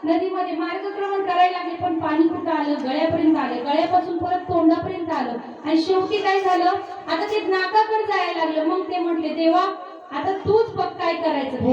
नदीमध्ये मार्गक्रमण करायला लागले, पण पाणी कुठं आलं? गळ्यापर्यंत आलं. गळ्यापासून परत तोंडापर्यंत आलं आणि शेवटी काय झालं? आता ते नाकाकडे जायला लागलं. मग ते म्हटले, देवा आता तूच बघ काय करायचं.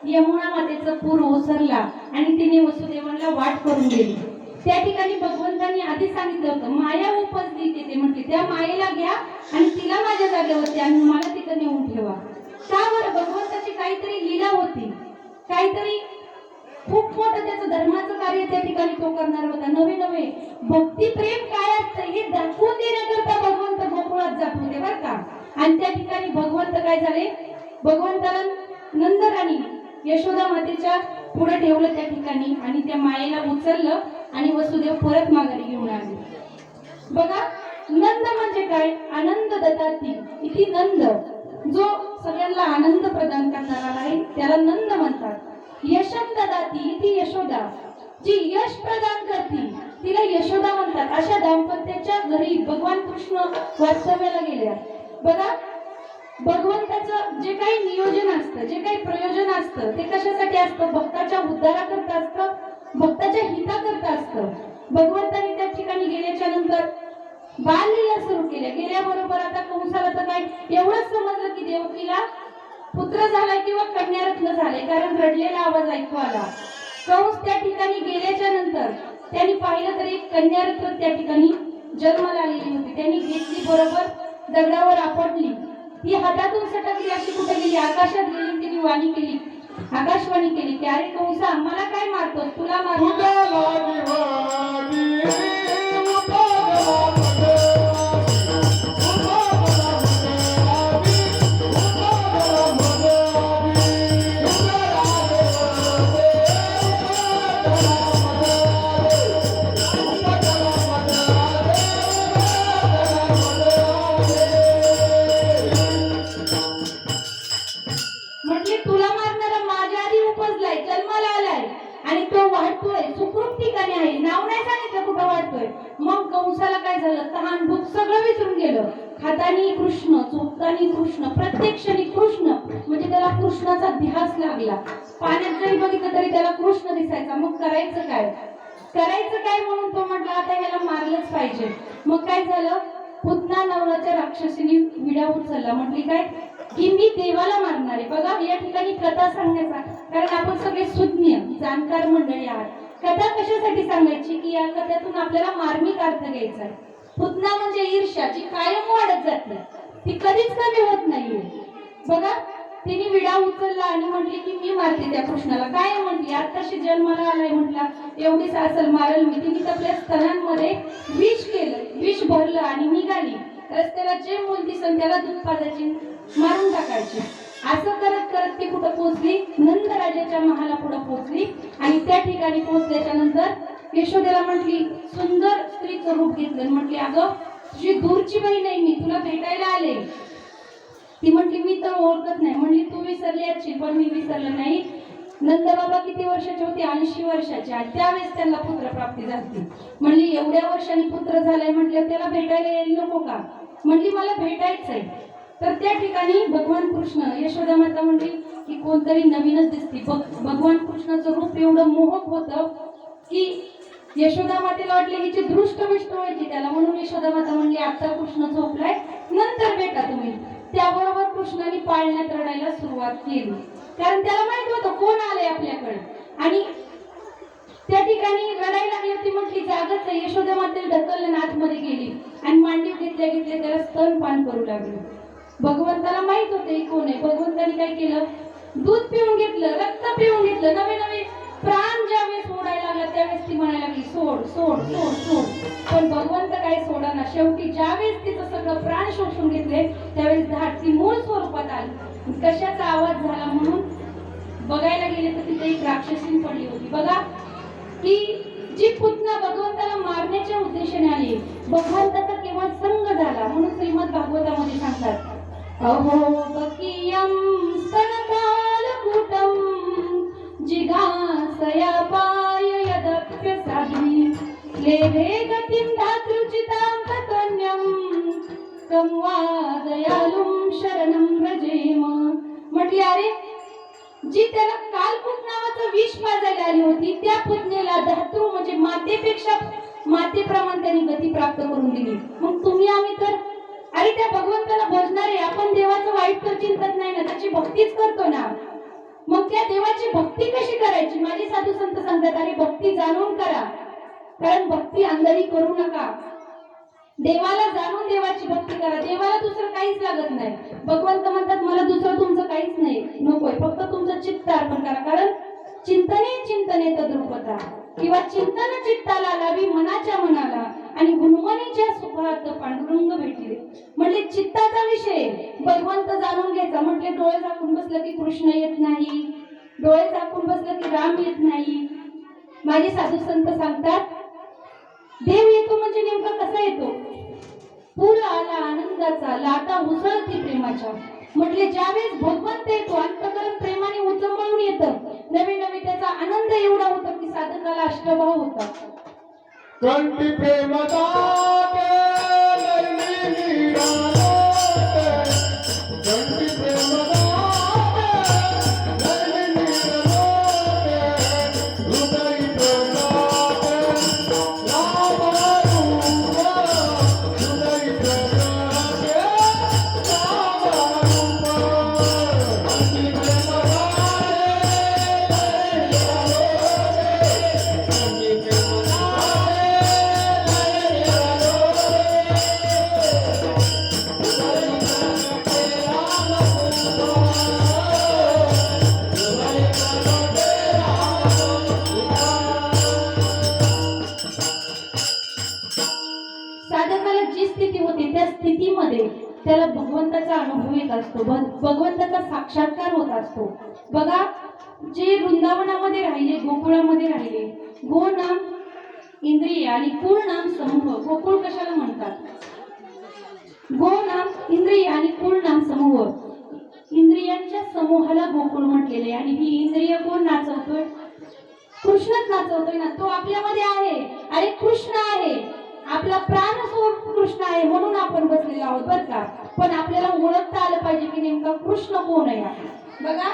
यमुना मातेचा पूर ओसरला आणि तिने वसुदेवाला वाट करून गेली. त्या ठिकाणी भगवंतांनी आधी सांगितलं होतं, माया उपजली तिथे. म्हटली त्या मायेला घ्या आणि तिला माझ्या जागेवरती आणि मला तिथं नेऊन ठेवा. का बरं? भगवंताची काहीतरी लीला होती, काहीतरी खूप मोठं त्याचं धर्माचं कार्य त्या ठिकाणी तो करणार होता. नवे नवे भक्ती प्रेम काय असतं हे दाखवून देण्याकरता भगवंत गोकुळात जात होते बरं का. आणि त्या ठिकाणी भगवंत काय झाले? भगवंताला नंदराणी यशोदा मातेच्या पुढे ठेवलं त्या ठिकाणी आणि त्या मायेला उचललं आणि वसुदेव परत माघारी घेऊन आले. बघा, नंद म्हणजे काय? आनंद दत्ताती. इथे नंद जो सगळ्यांना आनंद प्रदान करणारा आहे त्याला नंद म्हणतात. यशम ददाती इथे यशोदा जी यश प्रदान करते तिला यशोदा म्हणतात. अशा दाम्पत्याच्या घरी भगवान कृष्ण वास्तव्याला गेल्या. बघा, भगवंताचं जे काही नियोजन असतं, जे काही प्रयोजन असतं ते कशासाठी असतं? भक्ताच्या उद्धाराकरता असतं, भक्ताच्या हिताकरता असतं. भगवंताने त्या ठिकाणी गेल्याच्या नंतर बाललीला सुरू केल्या. गेल्याबरोबर आता कंसाला तर काय एवढंच समजलं की देवकीला पुत्र झालाय किंवा कन्यारत्न झाले, कारण रडलेला आवाज ऐकू आला. कंस त्या ठिकाणी गेल्याच्या नंतर त्यांनी पाहिलं तर एक कन्यारत्न त्या ठिकाणी जन्माला आलेली होती. त्यांनी घेतली, बरोबर दगडावर आपटली. ती हातातून सटकली, अशी कुठे गेली? आकाशात गेली. तिने वाणी केली, आकाशवाणी केली की अरे कंसा, मला काय मारतोस? तुला तहान भूक सगळं विसरून गेलं. खातानी कृष्ण, झोपतानी कृष्ण, प्रत्येक क्षणी कृष्ण. म्हणजे त्याला कृष्णाचा ध्यास लागला. पाण्यात जरी बघितलं तरी त्याला कृष्ण दिसायचा. मग करायचं काय? करायचं काय म्हणून तो म्हटला आता ह्याला मारलंच पाहिजे. मग काय झालं? पुतना नावाच्या राक्षसीने विडा उचलला. म्हटली काय की मी देवाला मारणार आहे. बघा, या ठिकाणी कथा सांगायचा, कारण आपण सगळे सुज्ञ जाणकार मंडळी आहात. कथा कशासाठी सांगायची की या कथेतून आपल्याला मार्मिक अर्थ घ्यायचा. पुतना म्हणजे ईर्ष्या, जी कायम वाढत जाते, ती कधीच कमी होत नाहीये. बघा, तिने विडा उचलला आणि म्हटली की मी मारते त्या कृष्णाला. काय म्हटली? आताशी जन्माला आलाय, म्हटला एवढीच असेल मारल मी. तिने आपल्या स्तनांमध्ये विष केलं, विष भरलं आणि निघाली. रस्त्याला जे मूल दिसन त्याला दूध पाजायची, मारून टाकायची. असं करत करत ती कुठं पोहोचली? नंदराजाच्या महाला पुढे पोहोचली. आणि त्या ठिकाणी पोहोचल्याच्या नंतर यशोदेला म्हटली, सुंदर स्त्रीचं रूप घेतलं. म्हटली अगं तुझी दूरची बहीण आहे मी, तुला भेटायला आले. ती म्हटली मी तर ओळखत नाही. म्हणली तू विसरली असशील, पण मी विसरलं नाही. नंदबाबा किती वर्षाचे होते? 80 वर्षाचे. आणि त्यावेळेस त्यांना पुत्रप्राप्ती झाली. म्हणली एवढ्या वर्षांनी पुत्र झालाय म्हटलं त्याला भेटायला यायला नको का? म्हणली मला भेटायचंय. तर त्या ठिकाणी भगवान कृष्ण, यशोदा माता म्हणली की कोणतरी नवीनच दिसते. भगवान कृष्णाचं रूप एवढं मोहक होतं की यशोदा मातेला वाटले हिची दृष्टविष्ट व्हायची त्याला. म्हणून यशोदा माता म्हणली आता कृष्ण झोपलाय, नंतर भेटा तुम्ही. त्याबरोबर कृष्णाने पाळण्यात रडायला सुरुवात केली, कारण त्याला माहित होतं कोण आलंय आपल्याकडे. आणि त्या ठिकाणी रडायला लागली. ती म्हटली जागच आहे. यशोदा मातेला ढकललं, आतमध्ये गेली आणि मांडीव घेतल्या घेतल्या त्याला स्तनपान करू लागली. भगवंताला माहित होते कोण आहे. भगवंताने काय केलं? दूध पिऊन घेतलं, रक्त पिऊन घेतलं, नवे नवे प्राण ज्यावेळेस सोडायला लागला त्यावेळेस ती म्हणायला लागली सोड सोड सोड सोड. पण भगवंत काय सोडाना. शेवटी ज्यावेळेस तिचं सगळं प्राण शोषून घेतले त्यावेळेस झाड ती मूळ स्वरूपात आली. कशाचा आवाज झाला म्हणून बघायला गेले तर तिथे एक राक्षसी पडली होती. बघा की जी पुतना भगवंताला मारण्याच्या उद्देशाने आली, भगवंताचा केवळ संग झाला. म्हणून श्रीमद भागवतामध्ये सांगतात अहो बकीयम स्तनकालकूटम जिघासया पाय यदप्य साधी लेभे गतिं धातृचितां ततन्यं कं वा दयालुं शरणं व्रजेम. म्हटले अरे जी त्याला कालकूट नावाचं विष पाजायला आली होती त्या पत्नीला धातृ म्हणजे मातेपेक्षा मातेप्रमाणे त्यांनी गती प्राप्त करून दिली. मग तुम्ही आम्ही तर अरे त्या भगवंताला भजणारे आपण देवाचं वाईट तर चिंतत नाही ना, त्याची भक्तीच करतो ना. मग त्या देवाची भक्ती कशी करायची. माझे साधू संत सांगतात अरे भक्ती जाणून करा, कारण भक्ती अंधारी करू नका. देवाला जाणून देवाची भक्ती करा. देवाला दुसरं काहीच लागत नाही. भगवंत म्हणतात मला दुसरं तुमचं काहीच नाही नकोय, फक्त तुमचं चित्त अर्पण करा. कारण चिंतने तद्रूपता किंवा चिंतन चित्ताला लावी मनाच्या मनाला आणि हुनुमनीच्या सुखात पांडुरंग भेटले. म्हटले चित्ताचा विषय भगवंत जाणून घ्यायचा. म्हटले डोळे झाकून बसलं की कृष्ण येत नाही, डोळे झाकून बसलं की राम येत नाही. माझे साधू संत सांगतात देव येतो म्हणजे नेमका कसा येतो. पूर आला आनंदाचा लाटा उसळती प्रेमाच्या. म्हटले ज्यावेळेस भगवंत येतो अंतःकरण प्रेमाने उचंबळून येतं. नवे नवे त्याचा आनंद एवढा होता की साधकाला अष्टभाव होता. कंठी प्रेमदाते लैली नीरालोटे, कंठी प्रेमदाते लैली नीरालोटे, हृदय प्रेमदाते राम रूप, हृदय प्रेमदाते राम रूप. कंठी प्रेमदाते लैली नीरालोटे, कंठी प्रेमदाते साधकाला जी स्थिती होती त्या स्थितीमध्ये त्याला भगवंताचा अनुभव येत असतो, भगवंताचा साक्षात्कार होत असतो. बघा जे वृंदावनामध्ये राहिले, गोकुळामध्ये राहिले, गो नाम इंद्रिय आणि कुळ नाम समूह. गोकुळ कशाला म्हणतात. गो नाम इंद्रिय आणि कुळ नाम समूह. इंद्रियांच्या समूहाला गोकुळ म्हटलेले. आणि ही इंद्रिय कोण नाचवतोय. कृष्णच नाचवतोय ना. तो आपल्यामध्ये आहे. अरे कृष्ण आहे, आपला प्राण स्वरूप कृष्ण आहे म्हणून आपण बसलेलो आहोत बरं का. पण आपल्याला ओळखता आलं पाहिजे की नेमका कृष्ण कोण आहे. बघा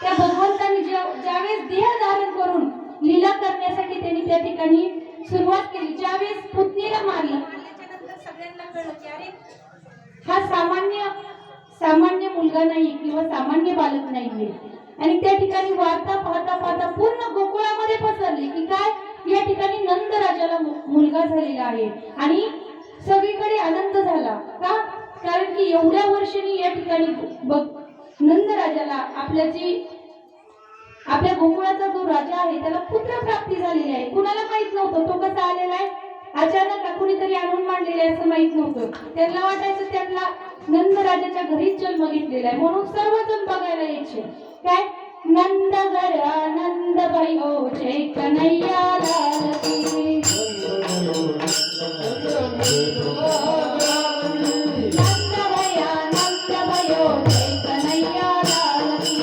त्या भगवंतांनी ज्यावेळेस देह धारण करून लीला करण्यासाठी त्यांनी त्या ठिकाणी सुरुवात केली. ज्यावेळेस पुतणीला मारलं त्याच्यानंतर सगळ्यांना कळलं की अरे हा सामान्य मुलगा नाही किंवा सामान्य बालक नाहीये. आणि त्या ठिकाणी वार्ता पाहता पाहता पूर्ण गोकुळामध्ये पसरली की काय या ठिकाणी नंद राजाला मुलगा झालेला आहे. आणि सगळीकडे आनंद झाला का, कारण की एवढ्या वर्षांनी या ठिकाणी नंद राजाला आपल्या गोकुळाचा जो राजा आहे त्याला पुत्र प्राप्ती झालेली आहे. कुणाला माहित नव्हतं तो कसा आलेला आहे. अचानक कुणीतरी आणून मांडलेला आहे असं माहित नव्हतं. त्यांना वाटायचं त्यांना नंद राजाच्या घरीच जन्म घेतलेला आहे म्हणून सर्वजण बघायला यायचे. काय नंद घर आनंद भयो जय कन्हैया लाल की. नंद भया नंद भयो जय कन्हैया लाल की.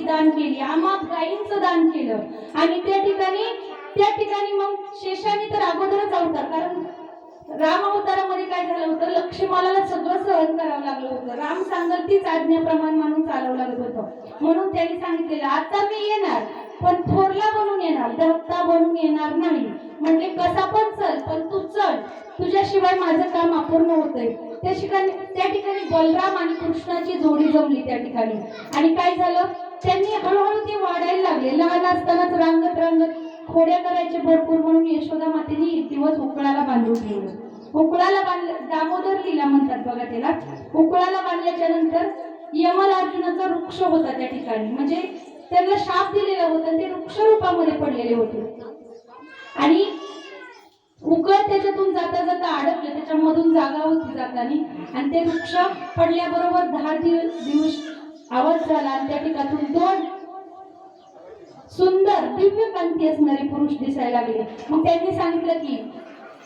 दान केली, आमाप गायींचं दान केलं. आणि त्या ठिकाणी मग शेषाने तर अगोदरच अवतार, कारण राम अवतारामध्ये काय झालं होतं लक्ष्मणाला सगळं सहन करावं लागलं होतं. राम सांगल तीच आज्ञाप्रमाण मानून चालवं लागत होतं. म्हणून त्यांनी सांगितलेलं आता मी येणार पण थोरला बनून येणार, धाकटा बनून येणार नाही. म्हणजे कसा पण चल पण तू चल, तुझ्याशिवाय माझं काम अपूर्ण होतंय. त्या ठिकाणी बलराम आणि कृष्णाची जोडी जमली त्या ठिकाणी. आणि काय झालं त्यांनी हळूहळू ते वाढायला लागले. लहान असतानाच रांगत रांगत खोड्या करायचे भरपूर म्हणून यशोदा मातेने एक दिवस उकळाला बांधून ठेवलं. उकळाला बांधलं, दामोदर लीला म्हणतात बघा त्याला. उकळाला बांधल्याच्या नंतर यमल अर्जुनाचा वृक्ष होता त्या ठिकाणी, म्हणजे त्यांना शाप दिलेला होता, ते वृक्ष रूपामध्ये पडलेले होते. आणि उकळ त्याच्यातून जाता जाता अडकले, त्याच्यामधून जागा होती जातानी, आणि ते वृक्ष पडल्याबरोबर 10 दिवस आवाज झाला आणि त्या ठिकाणून 2 सुंदर दिव्य कांती असणारे पुरुष दिसायला लागले. मग त्यांनी सांगितलं की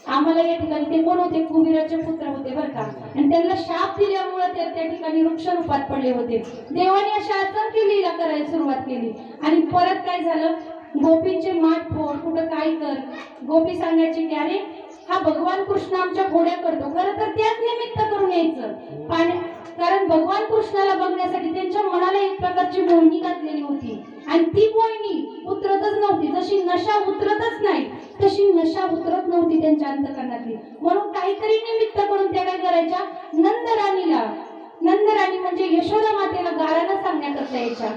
आम्हाला या ठिकाणी, ते कोण होते? कुबेराचे पुत्र होते बरं का, आणि त्यांना शाप दिल्यामुळे ते त्या ठिकाणी वृक्ष रूपात पडले होते. देवाने अशा असंख्य लीला करायला सुरुवात केली. आणि परत काय झालं, गोपींचे माठ फोड, कुठं काय कर, गोपी सांगायचे की अरे हा भगवान कृष्ण आमच्या घोड्या करतो. खरं तर त्याच निमित्त करून यायचं, कारण भगवान कृष्णाला बघण्यासाठी त्यांच्या मनाला एक प्रकारची मोहिनी घातलेली होती. आणि ती मोहिनी उतरतच नव्हती, जशी नशा उतरतच नाही तशी नशा उतरत नव्हती त्यांच्या अंतकरणातली. म्हणून काहीतरी निमित्त करून त्या काय करायच्या, नंदराणी म्हणजे यशोदा मातेला गारानं सांगण्याकरता यायच्या.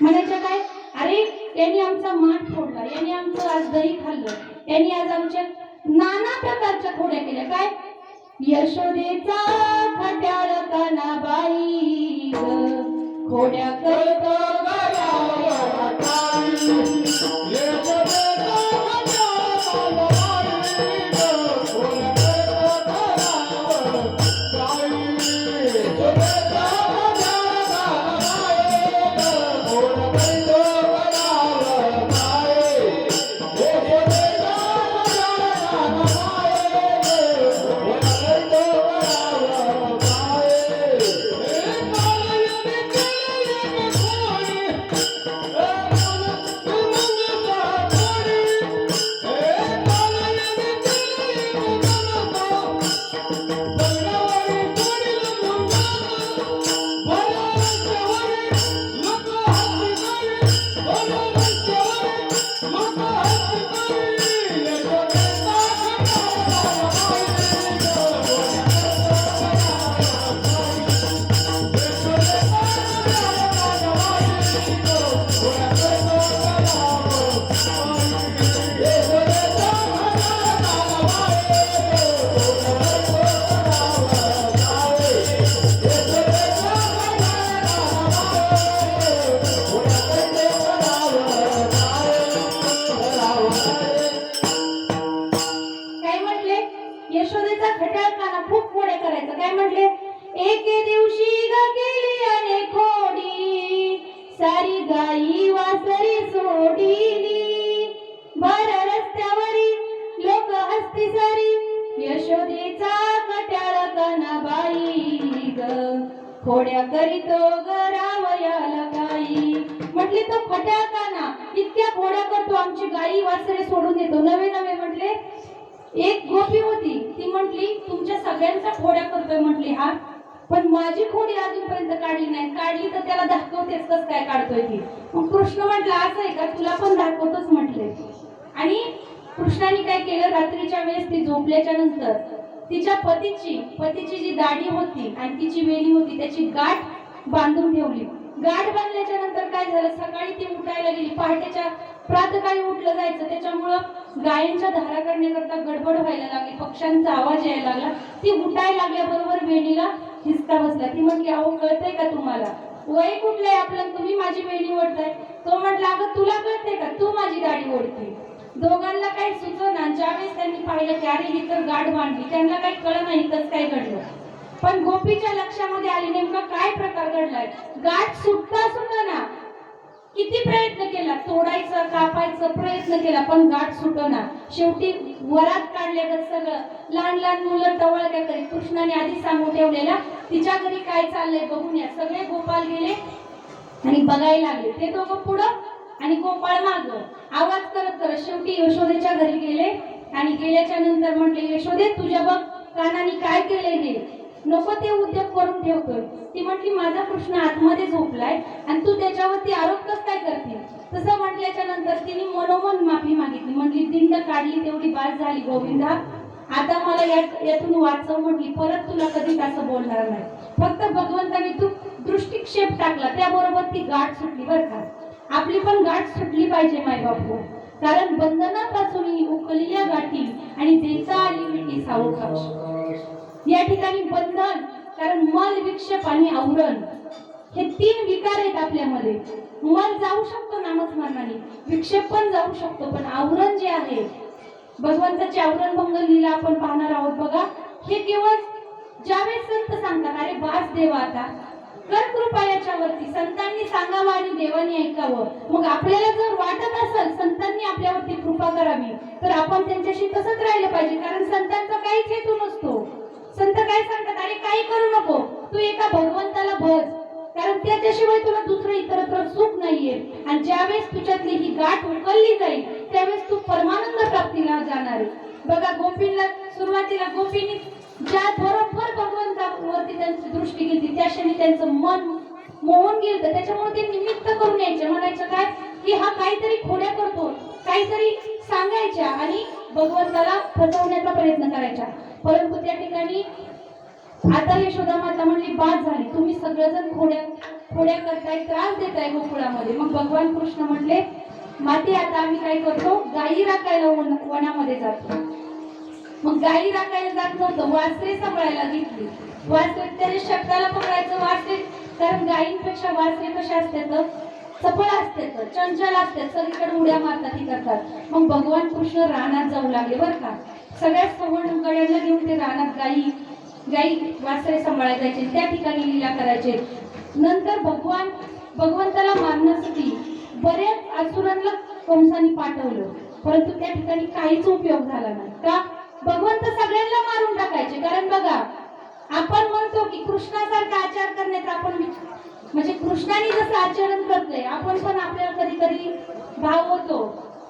म्हणायच्या काय, अरे यांनी आमचा माठ फोडला, यांनी आमचं आज दही खाल्लं, यांनी आज आमच्या नाना प्रकारच्या खोड्या केल्या. काय, यशोदेचा खट्याळ कानाबाई खोड्या करतो यशोदेचा खट्याळ काना खूप खोड्या करायचा. काय म्हटले, एके दिवशी ग केली अनेक खोडी, सारी गाई वासरी सोडीली, भर रस्त्यावरी लोक हसती सारी, यशोदेचा खट्याळ काना बाई ग खोड्या करीतो गरावयाला गाई. म्हटले तो खट्याळ काना इतक्या खोड्या करतो, आमची गाई वासरे सोडून देतो. नवे नवे म्हटले एक गोपी होती, ती म्हटली तुमच्या सगळ्यांचा खोड्या करतोय म्हटली हा, पण माझी खोडी अजूनपर्यंत काढली नाही, काढली तर त्याला दाखवतेच कस काय काढतोय ती. मग कृष्ण म्हटलं असं आहे का, तुला पण दाखवतोच म्हटले. आणि कृष्णाने काय केलं, रात्रीच्या वेळेस ती झोपल्याच्या नंतर तिच्या पतीची जी दाढी होती आणि तिची वेणी होती त्याची गाठ बांधून ठेवली. गाठ बांधल्याच्या नंतर काय झालं, सकाळी ती उठायला गेली, पहाटेच्या प्रातःकाळी उठलं जायचं, त्याच्यामुळं गायींच्या धारा काढण्याकरता गडबड व्हायला लागली, पक्ष्यांचा आवाज यायला लागला. ती उठायला लागल्याबरोबर वेणीला हिसका बसला. ती म्हटली अहो कळतंय का तुम्हाला, वय कुठलंय आपलं, तुम्ही माझी वेणी ओढताय. तो म्हटला अगं तुला कळतंय का, तू माझी दाढी ओढते. दोघांना काही सुचना. ज्यावेळेस त्यांनी पाहिलं की अरे ही तर गाठ बांधली, त्यांना काही कळलं नाही कसं काय घडलं. पण गोपीच्या लक्षामध्ये आली नेमका काय प्रकार घडलाय. गाठ सुटता सुटना, किती प्रयत्न केला, तोडायचं कापायचं प्रयत्न केला, पण गाठ सुटना. शेवटी वरात काढल्यागत सगळं, लहान लहान मुलं टवळक्या करीत. कृष्णाने आधी सांगून ठेवलेला तिच्या घरी काय चाललंय बघून या. सगळे गोपाल गेले आणि बघायला लागले. ते दोघं पुढं आणि गोपाळ मागं आवाज करत करत शेवटी यशोदेच्या घरी गेले. आणि गेल्याच्या नंतर म्हटले यशोदे तुझ्या बघ कानाने काय केलंय, हे नको ते उद्योग करून ठेवतोय. ती म्हटली माझा कृष्ण आतमध्ये झोपलाय आणि तू त्याच्यावरती आरोप कस काय करते. तसं म्हटल्याच्या नंतर तिने मनोमन माफी मागितली. म्हटली दिंड काढली तेवढी बात झाली गोविंदा, आता मला यातून वाचव म्हटली, परत तुला कधीच असं बोलणार नाही. फक्त भगवंताने तू दृष्टिक्षेप टाकला त्याबरोबर ती गाठ सुटली बरं का. आपली पण गाठ सुटली पाहिजे माय बापू. कारण बंधनापासून उकलल्या गाठी आणि देता आली मिठी सावकाश. या ठिकाणी बंधन, कारण मल, विक्षेप आणि आवरण हे 3 विकार आहेत आपल्यामध्ये. मल जाऊ शकतो नामस्मरणाने, विक्षेप पण जाऊ शकतो, पण आवरण जे आहे भगवंताचे आवरण भंग लीला आपण पाहणार आहोत बघा. हे केवळ ज्यावेळेस संत सांगतात अरे बास देवा आता कर कृपा याच्यावरती, संतांनी सांगावं आणि देवानी ऐकावं. मग आपल्याला जर वाटत असेल संतांनी आपल्यावरती कृपा करावी तर आपण त्यांच्याशी तसंच राहिलं पाहिजे. कारण संतांचा काहीच हेतू नसतो. संत काय सांगतात अरे काही करू नको, तू एका भगवंताला भज, कारण त्याच्याशिवाय तुला दुसरं इतरत्र सुख नाहीये. आणि ज्यावेळेस तुझ्यातली ही गाठ उकलली जाईल त्यावेळेस तू परमानंद प्राप्तीला जाणार आहे. बघा गोपींना सुरुवातीला गोपींनी ज्या बरोबर भगवंतावरती त्यांची दृष्टी घेतली त्या क्षणी त्यांचं मन मोहून गेलं. त्याच्यामुळे ते निमित्त करून यायचे, म्हणायचं काय की हा काहीतरी खोड्या करतो, काहीतरी सांगायच्या आणि भगवंताला फसवण्याचा प्रयत्न करायचा. परंतु त्या ठिकाणी आता यशोदा माता म्हणली बाद झाली, तुम्ही सगळेजण खोड्या करताय, त्रास देताय गोकुळामध्ये. मग भगवान कृष्ण म्हटले माते आता आम्ही काय करतो, गायी राखायला वनामध्ये जातो. मग गायी राखायला जात नव्हतं, वासरे सांभाळायला घेतली. वासरे त्याच्या शब्दाला पकडायचं वासरे, कारण गायींपेक्षा वासरे कसे असतात चपळ असतात, चंचल असतात, सगळीकडे उड्या मारतात, ही करतात. मग भगवान कृष्ण रानात जाऊ लागले बरं का. सगळ्यात सवर्ण गड्यांना घेऊन ते रानात गायी वासरे सांभाळायला जायचे, त्या ठिकाणी लीला करायचे. नंतर भगवंताला मारण्यासाठी बऱ्याच असुरांना कंसाने पाठवलं, परंतु त्या ठिकाणी काहीच उपयोग झाला नाही. का? भगवंत सगळ्यांना मारून टाकायचे. कारण बघा आपण म्हणतो की कृष्णासारखा आचार करण्याचा आपण म्हणजे कृष्णाने जसं आचरण करतोय आपण पण आपल्याला कधी कधी भाव होतो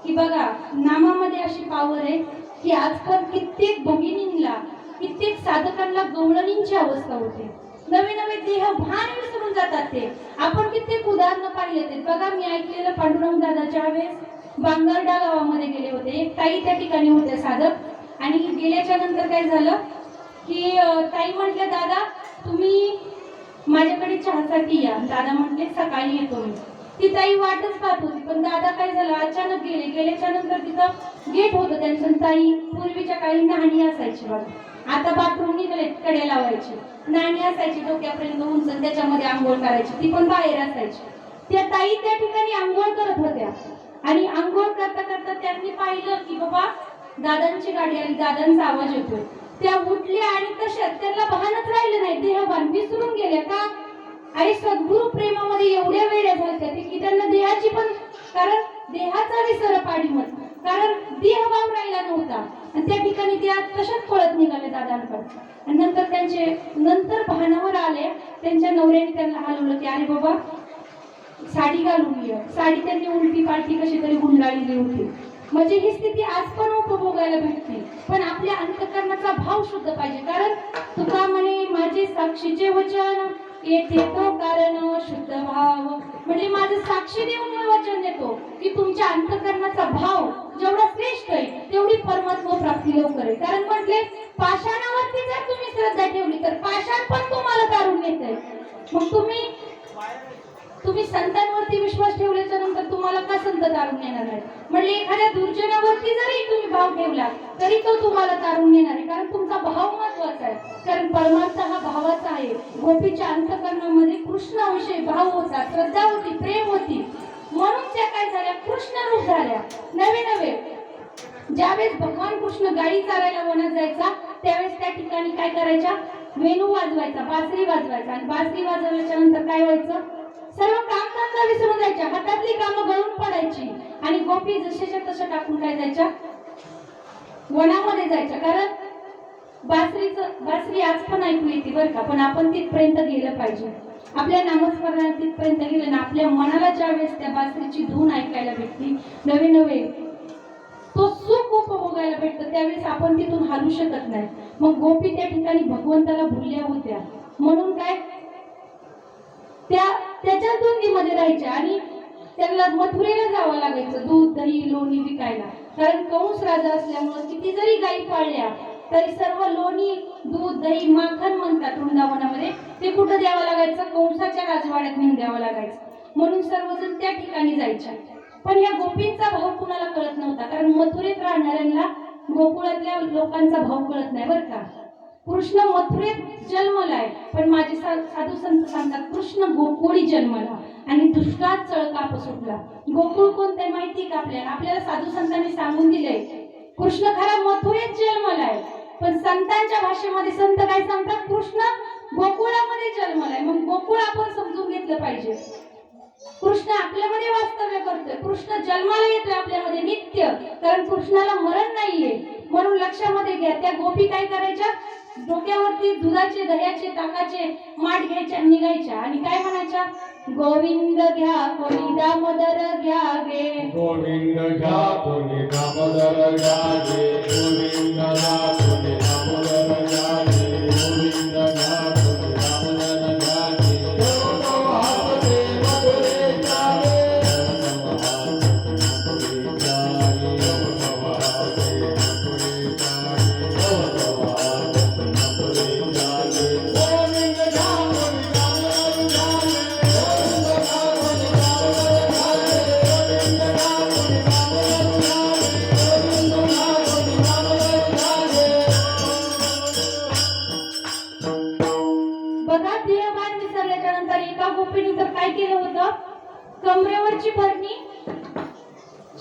की बघा नामामध्ये अशी पावर आहे की आजकाल कित्येक भगिनींना, कित्येक साधकांना गवळणींची अवस्था होते. नवे नवे देह भान विसरून जातात ते. आपण कित्येक उदाहरणं पाहिली आहेत बघा. मी ऐकलेलं पांडुरंग दादाच्या वेळेस बांगरडा गावामध्ये गेले होते. एक ताई त्या ठिकाणी होते साधक, आणि गेल्याच्या नंतर काय झालं की ताई म्हटल्या दादा तुम्ही माझ्याकडे चहासाठी या. दादा म्हटले सकाळी येतो मी. ती ताई वाटच पाहत होती, पण दादा काय झालं अचानक गेल्याच्या नंतर तिथं गेट होतं त्यांचं. ताई पूर्वीच्या काळी नाणी असायची बघा, आता बाथरूम निघाले कडे लावायची, नाणी असायची डोक्यापर्यंत उंच, त्याच्यामध्ये आंघोळ करायची, ती पण बाहेर असायची. त्या ताई त्या ठिकाणी आंघोळ करत होत्या आणि आंघोळ करता करता त्यांनी पाहिलं की बाबा दादांची गाडी आली, दादांचा आवाज येतोय. त्या उठल्या आणि तशाच त्यांना भानच राहिलं नाही, देहभान विसरून गेल्या. का? आई सद्गुरु प्रेमामध्ये एवढ्या वेळ्या झाल्या की त्यांना देहाची पण, कारण देहाचा विसर पाडी मत, कारण देहभाव राहिला नव्हता. आणि त्या ठिकाणी त्या तशाच पळत निघाले दादांकडे. आणि नंतर भानावर आले, त्यांच्या नवऱ्याने त्यांना हलवलं की अरे बाबा साडी घालून ये. साडी त्यांनी उलटी पालटी कशी तरी गुंडाळलेली होती. म्हणजे ही स्थिती आज पण उपभोगायला भेटते, पण आपल्या अंतःकरणाचा भाव शुद्ध पाहिजे. कारण तुका म्हणे माझे साक्षीचे वचन येथे तो कारण शुद्ध भाव, म्हणजे माझं साक्षी देऊन मी वचन देतो की तुमच्या अंतःकरणाचा भाव जेवढा श्रेष्ठ आहे तेवढी परमात्मा प्राप्ती लवकर आहे. कारण म्हटले पाषाणावरती जर तुम्ही श्रद्धा ठेवली तर पाषाण पण तुम्हाला तारून येते. मग तुम्ही संतांवरती विश्वास ठेवल्याच्या नंतर तुम्हाला का संत तारून येणार नाही? म्हणजे एखाद्या दुर्जनावरती जरी तुम्ही भाव ठेवला तरी तो तुम्हाला तारून येणार आहे, कारण तुमचा भाव महत्वाचा आहे. कारण परमार्थ हा भावाचा आहे. गोपीच्या अंतःकरणामध्ये कृष्णाविषयी भाव होता, श्रद्धा होती, प्रेम होती, म्हणून त्या काय झाल्या कृष्ण रूप झाल्या. नवे ज्यावेळेस भगवान कृष्ण गायी चारायला वनात जायचा त्यावेळेस त्या ठिकाणी काय करायच्या, वेणू वाजवायचा, बासरी वाजवायचा. आणि बासरी वाजवल्याच्या नंतर काय व्हायचं, सर्व कामधंदा विसरून जायच्या, हातातली कामं गळून पडायची आणि गोपी जशाच्या तशा टाकून काय जायच्या, वनामध्ये जायच्या. कारण बासरी आज पण ऐकू येते बरं का, पण आपण तिथपर्यंत गेलं पाहिजे. आपल्या नामस्मरणात तिथपर्यंत गेलं ना, आपल्या मनाला ज्या वेळेस त्या बासरीची धून ऐकायला भेटली, नवे तो सुख उपभोगायला भेटतं, त्यावेळेस आपण तिथून हलू शकत नाही. मग गोपी त्या ठिकाणी भगवंताला भुलल्या होत्या, म्हणून काय त्याच्याच धुंदीमध्ये राहायच्या. आणि त्यांना मथुरेला जावं लागायचं दूध, दही, लोणी विकायला. कारण कंस राजा असल्यामुळे किती जरी गायी पाळल्या तरी सर्व लोणी, दूध, दही, माखन म्हणतात वृंदावनामध्ये, ते कुठं द्यावं लागायचं? कंसाच्या राजवाड्यात नेऊन द्यावं लागायचं. म्हणून सर्वजण त्या ठिकाणी जायच्या. पण या गोपींचा भाव कुणाला कळत नव्हता, कारण मथुरेत राहणाऱ्यांना गोकुळातल्या लोकांचा भाव कळत नाही बरं का. कृष्ण मथुरेत जन्मलाय, पण माझे साधू संत सांगतात कृष्ण गोकुळी जन्मला आणि दुष्काळात चळकाप सुटला. गोकुळ कोणते माहिती का आपल्याला? आपल्याला साधू संतांनी सांगून दिलंय कृष्ण खरा मथुरेत जन्मलाय, पण संतांच्या भाषेमध्ये संत काय सांगतात? कृष्ण गोकुळामध्ये जन्मलाय. मग गोकुळ आपण समजून घेतलं पाहिजे. कृष्ण आपल्यामध्ये वास्तव्य करतोय, कृष्ण जन्माला येतोय आपल्यामध्ये नित्य, कारण कृष्णाला मरण नाहीये. म्हणून लक्षामध्ये घ्या, त्या गोपी काय करायच्या? डोक्यावरती दुधाचे, दह्याचे, ताकाचे माठ घ्यायच्या, निघायच्या आणि काय म्हणायच्या? गोविंद घ्या कोणी दामोदर घ्या गे, गोविंद घ्या कोणी दामोदर घ्या गे, गोविंद घ्या कोणी दामोदर घ्या गे, गोविंद घ्या कोणी दामोदर घ्या गे. कमरेवरची भरणी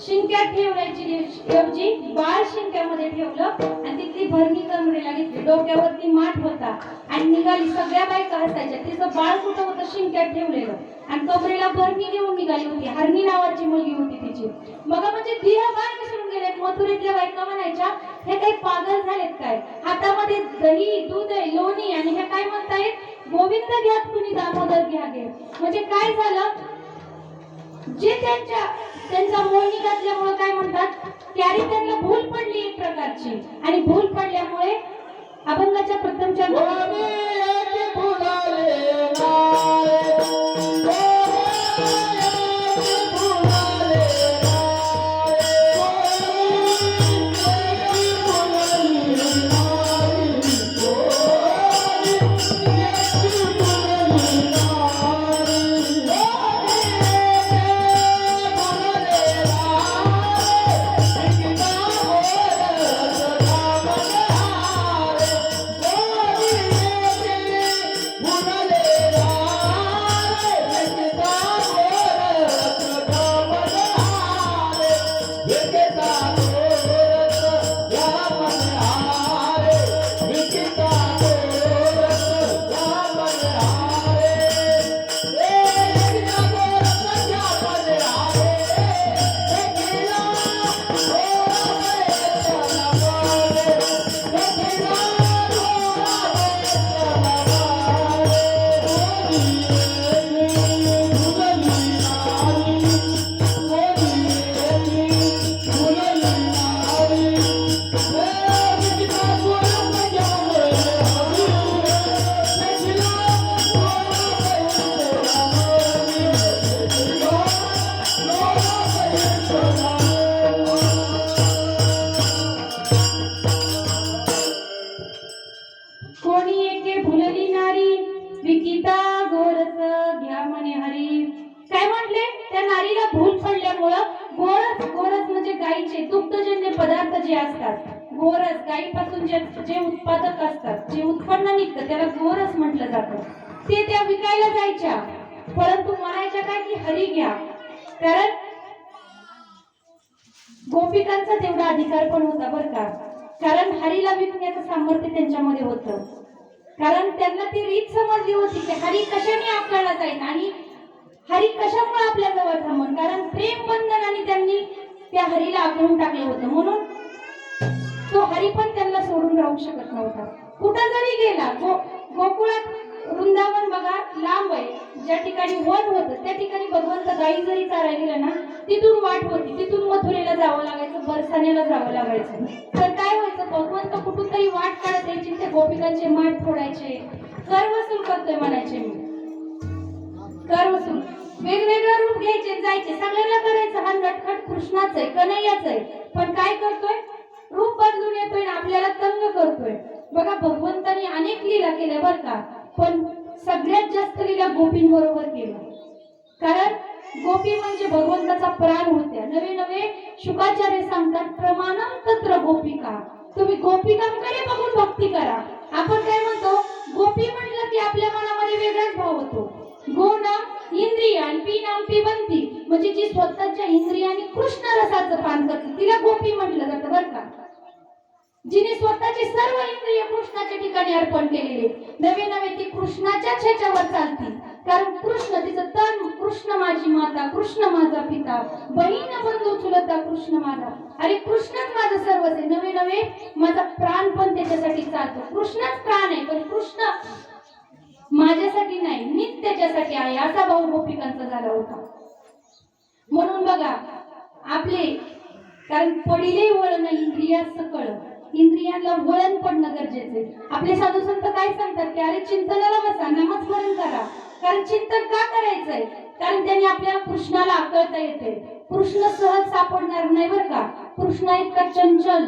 शिंक्यात ठेवण्याची ऐवजी बाळ शिंक्यामध्ये ठेवलं आणि तिथली भरणी कमरेला घेतली. डोक्यावरती माठ होता आणि निघाली. सगळ्या बायका हसायच्या. तिचं बाळ कुठं होतं? शिंक्यात ठेवलेलं आणि कमरेला भरणी घेऊन निघाली होती. हरणी नावाची मुलगी होती तिची. बघा, म्हणजे देहभान विसरून गेलेत. मथुरेतल्या बायका म्हणायच्या हे काही पागल झालेत काय? हातामध्ये दही, दूध आहे, लोणी, आणि हे काय म्हणतायत? गोविंद घ्या कुणी दामोदर घ्या गे. म्हणजे काय झालं? जे त्यांचा मोहिनी घातल्यामुळे काय म्हणतात? त्यारी त्यांना भूल पडली एक प्रकारची, आणि भूल पडल्यामुळे अभंगाच्या प्रथमच्या पदार्थ जे असतात, गोरस, गायीपासून जे उत्पादक असतात, जे उत्पन्न निघतं त्याला गोरस म्हटलं जातं. ते त्या विकायला जायच्या, परंतु म्हणायच्या काय की हरी घ्या. कारण गोपिकांचा तेवढा अधिकार पण होता बरं का. कारण हरीला विकण्याचं सामर्थ्य त्यांच्यामध्ये होतं. कारण त्यांना ती रीत समजली होती की हरी कशाने आपल्याला जाईल आणि हरी कशामुळे आपल्या जवळ थांबून. कारण प्रेम बंधनाने त्यांनी त्या हरीला आकळून टाकलं होतं, म्हणून तो हरी पण त्यांना सोडून राहू शकत नव्हता. कुठं जरी गेला, गोकुळात वृंदावन बघा लांब आहे, ज्या ठिकाणी वन होतं त्या ठिकाणी भगवंत गायी जरी चारायला गेला ना, तिथून वाट होती, तिथून मथुरेला जावं लागायचं, बरसाण्याला जावं लागायचं. तर काय व्हायचं, भगवंत कुठून तरी वाट काढत यायची, ते गोपिकांचे माठ फोडायचे. कर वसूल करतोय म्हणायचे मी, कर वसूल. वेगवेगळं रूप घ्यायचे, जायचे, सगळ्यांना करायचं हा नटखट कृष्णाच आहे, कन्हैयाच आहे, पण काय करतोय, रूप बदलून येतोय ना आपल्याला तंग करतोय. बघा भगवंतानी अनेक लीला केल्या बरं का, पण सगळ्यात जास्त लीला गोपींबरोबर केल्या. कारण गोपी म्हणजे भगवंताचा प्राण होत्या. नवे नवे शुकाचार्य सांगतात प्रमाणम तत्र गोपिका. तुम्ही गोपिकांकडे बघून भक्ती करा. आपण काय म्हणतो, गोपी म्हटलं की आपल्या मनामध्ये वेगळाच भाव होतो. गो नाम इंद्रिय आणि पी नाम पिबंती, म्हणजे जी स्वतःच्या इंद्रियाने कृष्ण रसाचं पान करते तिला गोपी म्हटलं जातं बरं का. जिने स्वतःचे सर्व इंद्रिय कृष्णाच्या ठिकाणी अर्पण केलेले, नवे नवे ती कृष्णाच्याच ह्याच्यावर चालती. कारण कृष्ण तिचं तन, कृष्ण माझी माता, कृष्ण माझा पिता, बहीण बंधू चुलता कृष्ण माझा. अरे कृष्णच माझं सर्वच आहे. नवे नवे माझा प्राण पण त्याच्यासाठी चालतो. कृष्णच प्राण आहे, पण कृष्ण माझ्यासाठी नाही, मीच त्याच्यासाठी आहे, असा भाऊ गोपिकांचा झाला होता. म्हणून बघा आपले, कारण पडिले वळण इंद्रिया सकळ, इंद्रियांना वळण पडणं गरजेचे. आपले साधू संत काय सांगतात की अरे चिंतनाला बसा, नामस्मरण करा. कारण चिंतन का करायचंय, कारण त्यांनी आपल्याला कृष्णाला आकळता येते. कृष्ण सहज सापडणार नाही बरं का. कृष्ण इतका चंचल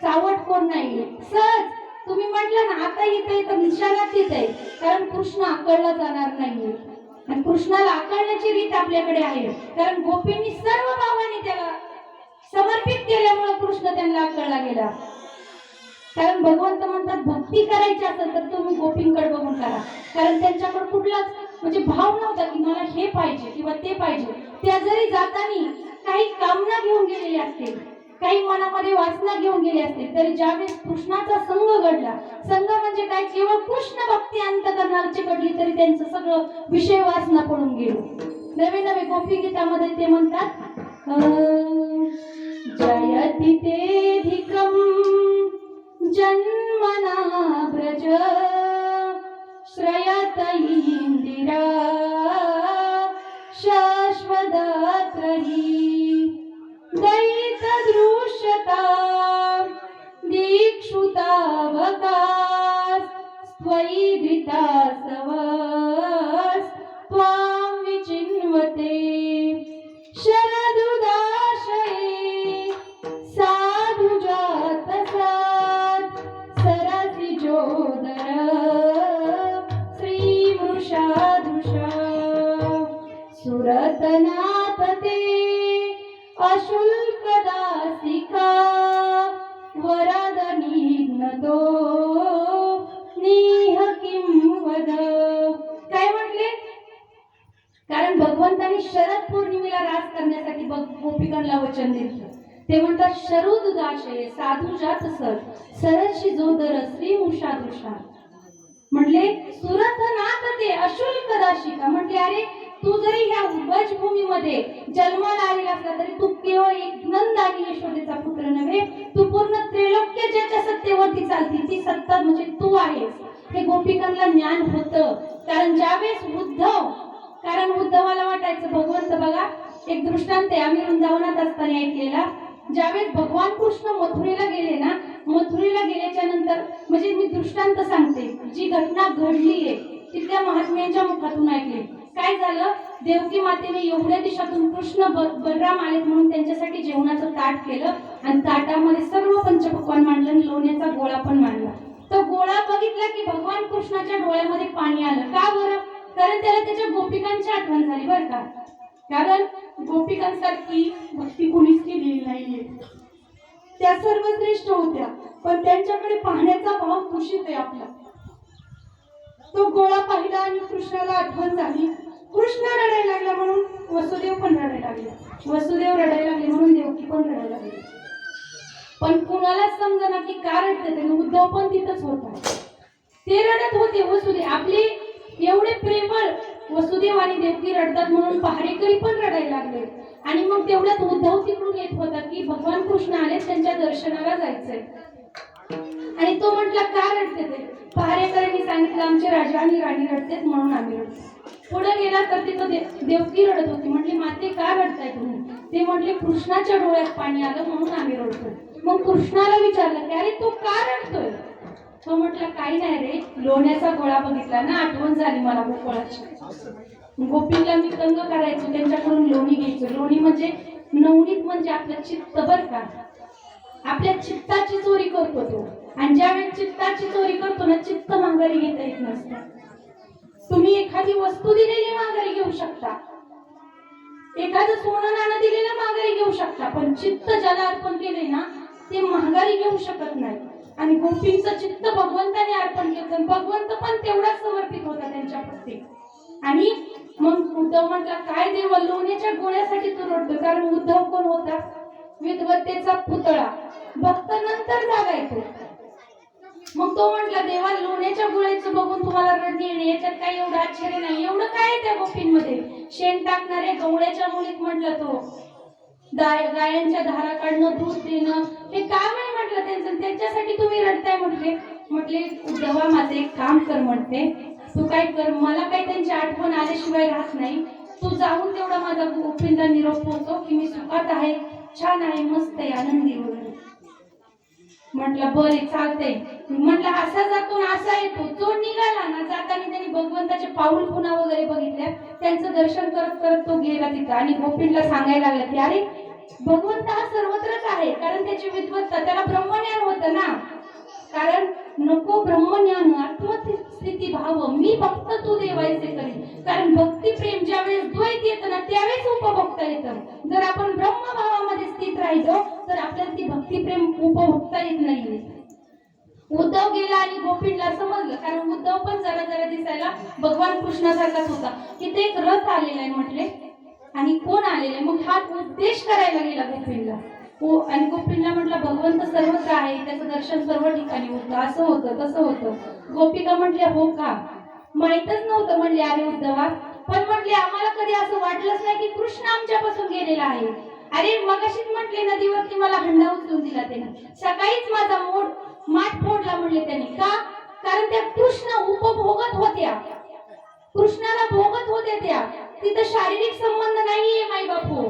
चावट कोण नाही. सहज तुम्ही म्हटलं ना आता इथे तर निशाणात येते, कारण कृष्ण आकळला जाणार नाहीये. आणि कृष्णाला आकळण्याची रीत आपल्याकडे आहे. कारण गोपींनी सर्व भावाने त्याला समर्पित केल्यामुळे कृष्ण त्यांना आकळला गेला. कारण भगवंत म्हणतात भक्ती करायची असेल तर तुम्ही गोपींकडे बघून करा. कारण त्यांच्याकडे कुठलाच म्हणजे भाव नव्हता की मला हे पाहिजे किंवा ते पाहिजे. त्या जरी जातानी काही कामना घेऊन गेलेली असतील, काही मनामध्ये वासना घेऊन गेली असतील, तरी ज्यावेळेस कृष्णाचा संग घडला, संग म्हणजे काय, केवळ कृष्ण भक्ती अंतकरणाची घडली तरी त्यांचं सगळं विषय वासना पडून गेलो. नवे नवे गोपी गीतामध्ये ते म्हणतात जयति तेधिकं जन्मना ब्रज श्रयत इंदिरा शाश्वदात्रही दयित दृश्यता दीक्षुतावकाश त्वयि द्वितासवस त्वां विचिन्वते शरदुदाशये साधुजातसात् सरसिजोदर श्रीमृषादृशा सुरतनाथ ते अशुल्कदासिका वरदनिघ्नतो निह किं वद. काय म्हटले, कारण भगवंतांनी शरद पौर्णिमेला रास करण्यासाठी गोपिकांना वचन दिलं. ते म्हणतात शरदुदाशये साधुजात सर सरशी जोदर श्री मुषादृशा. म्हटले सुरतनाथ ते अशुल्क दाशिका. म्हटले अरे तू जरी ह्या ब्रजभूमीमध्ये जन्माला आलेला असला तरी तू केवळ एक नंद आणि यशोदेचा पुत्र नव्हे, तू पूर्ण त्रैलोक्य ज्याच्या सत्तेवरती चालती ती सत्ता म्हणजे तू आहेस. हे गोपिकांना ज्ञान होतं. कारण ज्यावेळेस कारण उद्धवाला वाटायचं भगवंत बघा, एक दृष्टांत आहे आम्ही वृंदावनात असताना ऐकलेला. ज्यावेळेस भगवान कृष्ण मथुरेला गेले ना, मथुरेला गेल्याच्या नंतर म्हणजे मी दृष्टांत सांगते, जी घटना घडली आहे तिथल्या महात्म्यांच्या मुखातून ऐकली. काय झालं, देवकी मातेने एवढ्या दिवसातून कृष्ण बलराम आलेत म्हणून त्यांच्यासाठी जेवणाचं ताट केलं आणि ताटामध्ये सर्व पंचपक्वान्न मांडलं आणि लोण्याचा गोळा पण मांडला. तो गोळा बघितला की भगवान कृष्णाच्या डोळ्यामध्ये पाणी आलं. का बरं, कारण त्याला त्याच्या गोपिकांची आठवण झाली बरं का. कारण गोपिकांसारखी भक्ती कोणीच केलेली नाहीये. त्या सर्व श्रेष्ठ होत्या, पण त्यांच्याकडे पाहण्याचा भाव दूषित आहे आपला. तो गोळा पाहिला आणि कृष्णाला आठवण झाली. कृष्ण रडायला लागला म्हणून वसुदेव पण रडायला लागले. वसुदेव रडायला लागले म्हणून देवकी पण रडायला लागली. पण कुणालाच समजना की का रडते ते. उद्धव पण तिथंच होता, ते रडत होते. वसुदेव आपले एवढे प्रेमळ वसुदेव आणि देवकी रडतात म्हणून पहारेकरी पण रडायला लागले. आणि मग तेवढ्यात उद्धव तिकडून येत होता की भगवान कृष्ण आले, त्यांच्या दर्शनाला जायचंय. आणि तो म्हटला का रडते ते. पहारेकरांनी सांगितलं आमचे राजा आणि राणी रडतेत म्हणून आम्ही रडतो. पुढे गेला तर तिथं देवकी रडत होती. म्हटली माते का रडताय तुम्ही. ते म्हटले कृष्णाच्या डोळ्यात पाणी आलं म्हणून आम्ही रडतोय. मग कृष्णाला विचारलं की अरे तू का रडतोय. तो म्हटला काही नाही रे, लोण्याचा गोळा बघितला ना, आठवण झाली मला गोकुळाची. गोपीला मी तंग करायचो, त्यांच्याकडून लोणी घ्यायचो. लोणी म्हणजे नवनीत म्हणजे आपलं चित्त बरं का. आपल्या चित्ताची चोरी करतो तो. आणि ज्यावेळेस चित्ताची चोरी करतो ना, चित्त माघारी घेता येत नसतं. तुम्ही एखादी वस्तू दिलेली माघारी घेऊ शकता, एखादं सोनं नाणं दिलेलं माघारी घेऊ शकता, पण चित्त ज्याला अर्पण केले ना ते माघारी घेऊ शकत नाही. आणि गोपींचं चित्त भगवंताने अर्पण केलं, भगवंत पण तेवढाच समर्पित होता त्यांच्या प्रती. आणि मग उद्धव म्हटला, काय देवा, लोण्याच्या गोळ्यासाठी तू रडतो? कारण उद्धव कोण होता? विद्वत्तेचा पुतळा, भक्त नंतर जागायचो. मग तो म्हटला, देवा, लोण्याच्या गोळ्याचं बघून तुम्हाला रडणे येणे, याच्यात काही एवढं आश्चर्य नाही. एवढं काय त्या गोपींमध्ये? शेण टाकणारे गवळ्याच्या मुलीत म्हटलं तो गायांच्या धारा काढणं, दूध देणं, हे काम आहे म्हटलं त्यांचं, त्यांच्यासाठी तुम्ही रडताय म्हटले. म्हटले, उद्धवा, माझं एक काम कर म्हणते, तू काय कर, मला काही त्यांची आठवण आल्याशिवाय राहत नाही. तू जाऊन तेवढा माझा गोपींना निरोप पोहोचव की मी सुखात आहे, छान आहे, मस्त आहे, आनंदी वगैरे. म्हटलं बरे, चालतंय. म्हटलं असा जातो ना असा येतो. जो निघाला ना, जाताना त्यांनी भगवंताचे पाऊल खुणा वगैरे बघितल्या, त्यांचं दर्शन करत करत तो गेला तिथं. आणि गोपींना सांगायला लागला की अरे, भगवंत हा सर्वत्रच आहे. कारण त्याची विद्वत्ता, त्याला ब्रह्मज्ञान होतं ना. कारण नको ब्रह्मज्ञान, आत्मस्थिती भाव, मी भक्त तू देवायचे करी. कारण भक्ती प्रेम ज्यावेळेस द्वैत येतं ना, त्यावेळेस उपभोगता येतं. जर आपण ब्रह्मभावामध्ये स्थित राहिलो तर आपल्याला ती भक्ती प्रेम उपभोगता येत नाही. उद्धव गेला आणि गोपींना समजलं, कारण उद्धव पण जरा जरा दिसायला भगवान कृष्णासारखाच होता. तिथे एक रथ आलेला आहे म्हटले, आणि कोण आलेले? मग हा उपदेश करायला गेला गोपींना. आणि गोपींना म्हटलं, भगवंत सर्वत्र आहे, त्याचं दर्शन सर्व ठिकाणी होतं, असं होतं तसं होतं. गोपिका म्हटल्या, हो का, माहीतच नव्हतं. म्हणले, अरे उद्धवा, पण म्हटले आम्हाला कधी असं वाटलंच नाही की कृष्ण आमच्यापासून गेलेला आहे. अरे मगाशीच म्हटले, नदीवरती मला हंडा उचलून दिला त्याने, सकाळीच माझा माठ फोडला म्हणले त्याने. का? कारण त्या कृष्ण उपभोगत होत्या, कृष्णाला भोगत होत्या त्या. तिथं शारीरिक संबंध नाहीये माई बापू.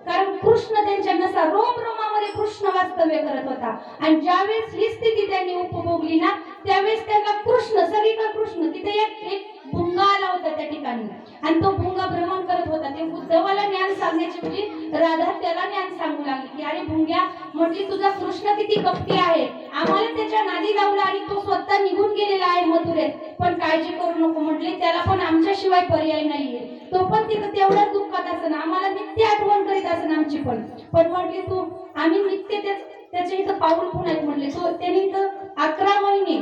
कारण कृष्ण त्यांच्या नसा, रोम रोमामध्ये कृष्ण वास्तव्य करत होता. आणि ज्यावेळेस ही स्थिती त्यांनी उपभोगली ना, त्यावेळेस त्यांना कृष्ण, सगळीकडे कृष्ण. तिथे एक भुंगा आला होता त्या ठिकाणी, आणि तो भुंगा भ्रमण करत होता. ते उद्धवाला ज्ञान सांगण्याची म्हणजे राधा त्याला ज्ञान सांगू लागली की अरे भुंग्या, म्हटली तुझा कृष्ण किती कपटी आहे, आम्हाला त्याच्या नादी लावला आणि तो स्वतः निघून गेलेला आहे मथुरेत. पण काळजी करू नको म्हटले, त्याला पण आमच्याशिवाय पर्याय नाहीये. तो पण तिथं तेवढ्याच दुःखात असं, आम्हाला नित्य आठवण करीत असं आमची पण. म्हटले तू, आम्ही नित्य त्याच्या इथं पाऊल पण आहेत म्हटले. तो त्याने इथं 11 महिने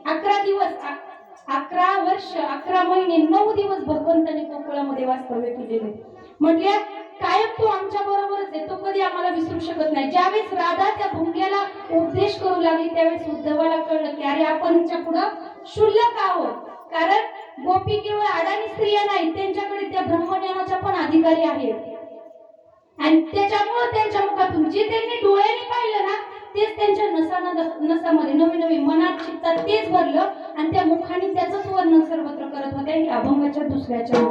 11 दिवस 11 वर्ष 11 महिने 9 दिवस भगवंताने गोकुळामध्ये वास्तव्य केलेले. म्हटले कायम तो आमच्या बरोबरच आहे, तो कधी आम्हाला विसरू शकत नाही. ज्यावेळेस राधा त्या भुंग्याला उपदेश करू लागली, त्यावेळेस उद्धवाला कळलं की अरे आपण हिच्या पुढं क्षुल्लक आहोत. कारण गोपी केवळ अडाणी स्त्रिया नाही, त्यांच्याकडे त्या ब्रह्मज्ञानाच्या पण अधिकारी आहेत. आणि त्याच्यामुळे त्यांच्या मुखातून जे त्यांनी डोळ्यांनी पाहिलं ना, तेच त्यांच्या नसामध्ये नवी मनात चित्तात तेच भरलं, आणि त्या मुखाने त्याचंच वर्णन सर्वत्र करत होते. अभंगाच्या दुसऱ्याच्या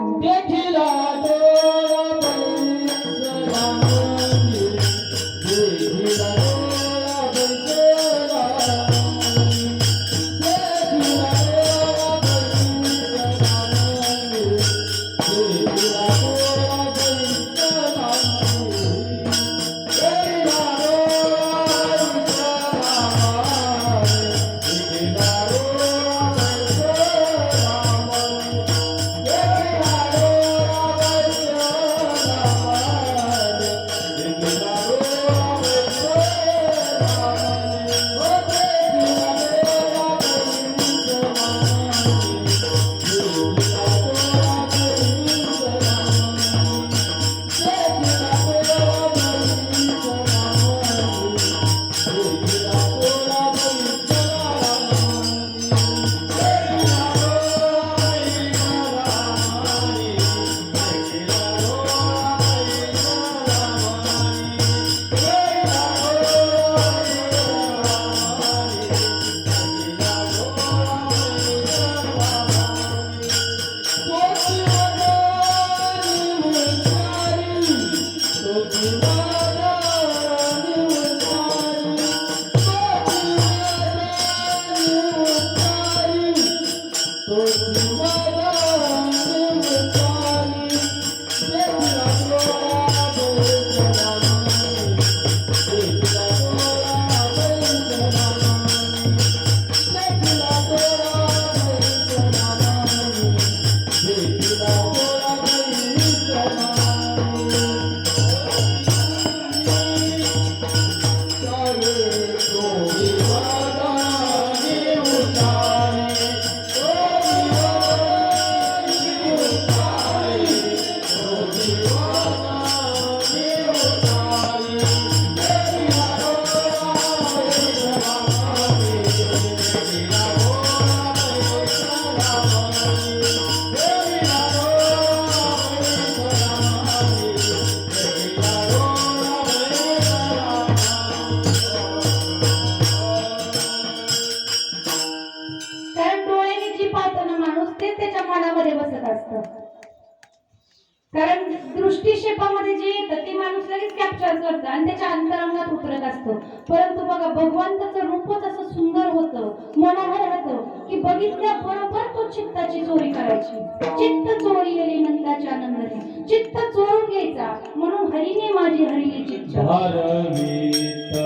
बघितल्याबरोबर तो चित्ताची चोरी करायची. चित्त चोरी गेली नंदाच्या नंदने, चित्त चोरून घ्यायचा. म्हणून हरीने माझी हरिली चित्त. भारवीत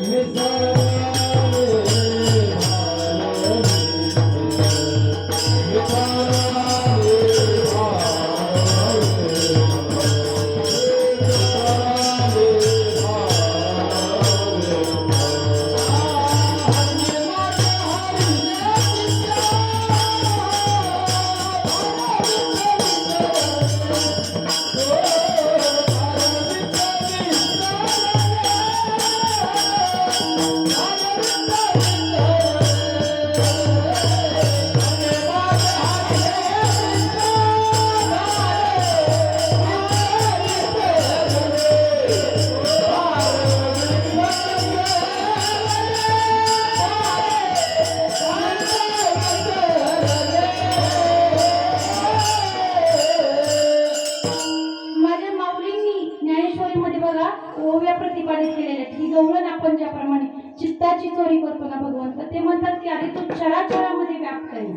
निसरले माझ्या माऊलींनी ज्ञानेश्वरीमध्ये बघा ओव्या प्रतिपादित केलेल्या आहेत. ही गवळण आपण ज्याप्रमाणे चित्ताची चोरी करतो ना भगवंत, ते म्हणतात की अरे तू चराचरामध्ये व्याप्त आहे.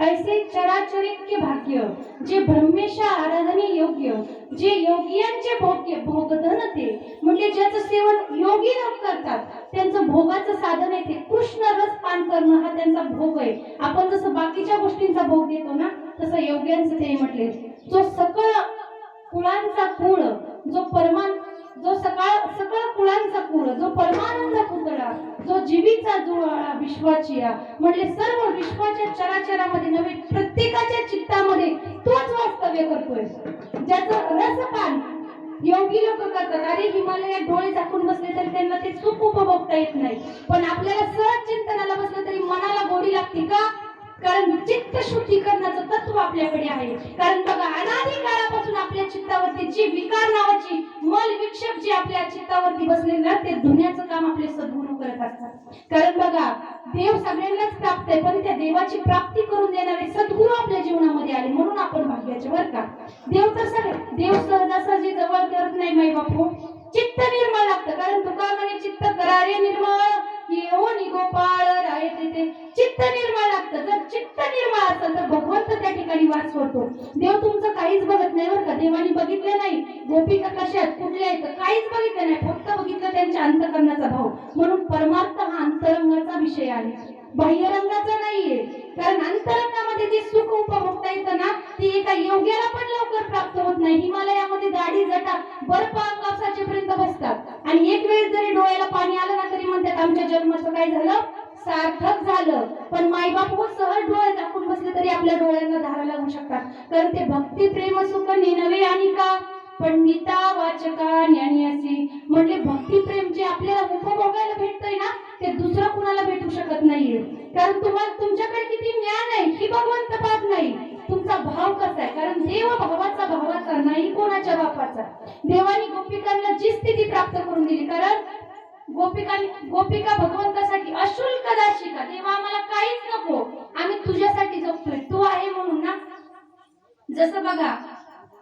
ऐसे चराचरिक्य भाग्य जे ब्रह्मेशा आराधने योग्य, जे योगियांचे भोग्य भोगधन ते म्हणजे ज्याचं सेवन योगी लोक करतात, त्यांचं भोगाचं साधन आहे ते कृष्ण रस पान करणं हा त्यांचा भोग आहे. आपण जसं बाकीच्या गोष्टींचा भोग घेतो ना, तसं योग्यांचं ते म्हटले. जो सकळ कुळांचा कुळ, जो सकळ कुळांचा कुळ, जो परमानंद पुतळा, जो जीवीचा जुळाळा विश्वाची या म्हणजे सर्व विश्वाच्या चराचरामध्ये नव्हे प्रत्येकाच्या चित्तामध्ये तोच वास्तव्य करतोय. ज्याचं रसपान योगी लोक करतात. अरे हिमालयात डोळे झाकून बसले तरी त्यांना ते सुख उपभोगता येत नाही, पण आपल्याला सहज चिंतनाला बसलं तरी मनाला गोडी लागते का? कारण चित्त शुद्धीकरणाचं तत्व आपल्याकडे आहे. कारण बघा अनादी काळापासून आपल्या चित्तावरती जी विकार नावाची मल विक्षेप जे आपल्या चित्तावरती बसले ना, ते धुण्याचं काम आपले सद्गुरू करत असतात. कारण बघा देव सगळ्यांनाच प्राप्त आहे, पण त्या देवाची प्राप्ती करून देणारे सद्गुरू आपल्या जीवनामध्ये आले म्हणून आपण भाग्याचे बरं का. देव तर सगळे देव सहजासहजी जवळ करत नाही माई बापू. चित्त निर्मळ लागतं. कारण तुका म्हणे चित्त करारे निर्मळ येऊन गोपाळ राय तेथे चित्त निर्मळ लागतं. जर चित्त निर्मळ असेल तर भगवंत त्या ठिकाणी वास करतो. देव तुमचं काहीच बघत नाही बरं का. देवाने बघितलं नाही गोपिका कशा आहेत कुठल्या आहेत काहीच बघितलं नाही, फक्त बघितलं त्यांच्या अंतःकरणाचा भाव. म्हणून परमार्थ हा अंतरंगाचा विषय आहे, बाह्यरंगाचा नाहीये. कारण अंतरंगामध्ये जे सुख उपभोगता येतं ना, ते एका योग्याला पण लवकर प्राप्त होत नाही. हिमालयामध्ये दाढी जटा बर्फ आकाशाचे पर्यंत बसतात आणि एक वेळ जरी डोळ्याला पाणी आलं ना तरी म्हणतात आमच्या जन्माचं काय झालं सार्थक झालं. पण माईबाप हो सहज डोळे झाकून बसले तरी आपल्या डोळ्यांना धारा लागू शकतात. कारण ते भक्ती प्रेम सुख नेनवे आणि का पंडिता वाचका ज्ञानियासी म्हणजे भक्ती प्रेम जे आपल्याला उपभोगायला भेटतंय ना, ते दुसरं कुणाला भेटू शकत नाहीये. कारण तुम्हाला तुमच्याकडे किती ज्ञान आहे ही भगवंत पाहत नाही, तुमचा भाव कसा आहे. कारण देव भावाचा नाही कोणाच्या बापाचा. देवानी गोपिकांना जी स्थिती प्राप्त करून दिली, कारण गोपिका भगवंतासाठी अशुल्क दाशिका. देवा आम्हाला काहीच नको, आम्ही तुझ्यासाठी जगतोय, तू आहे म्हणून ना. जसं बघा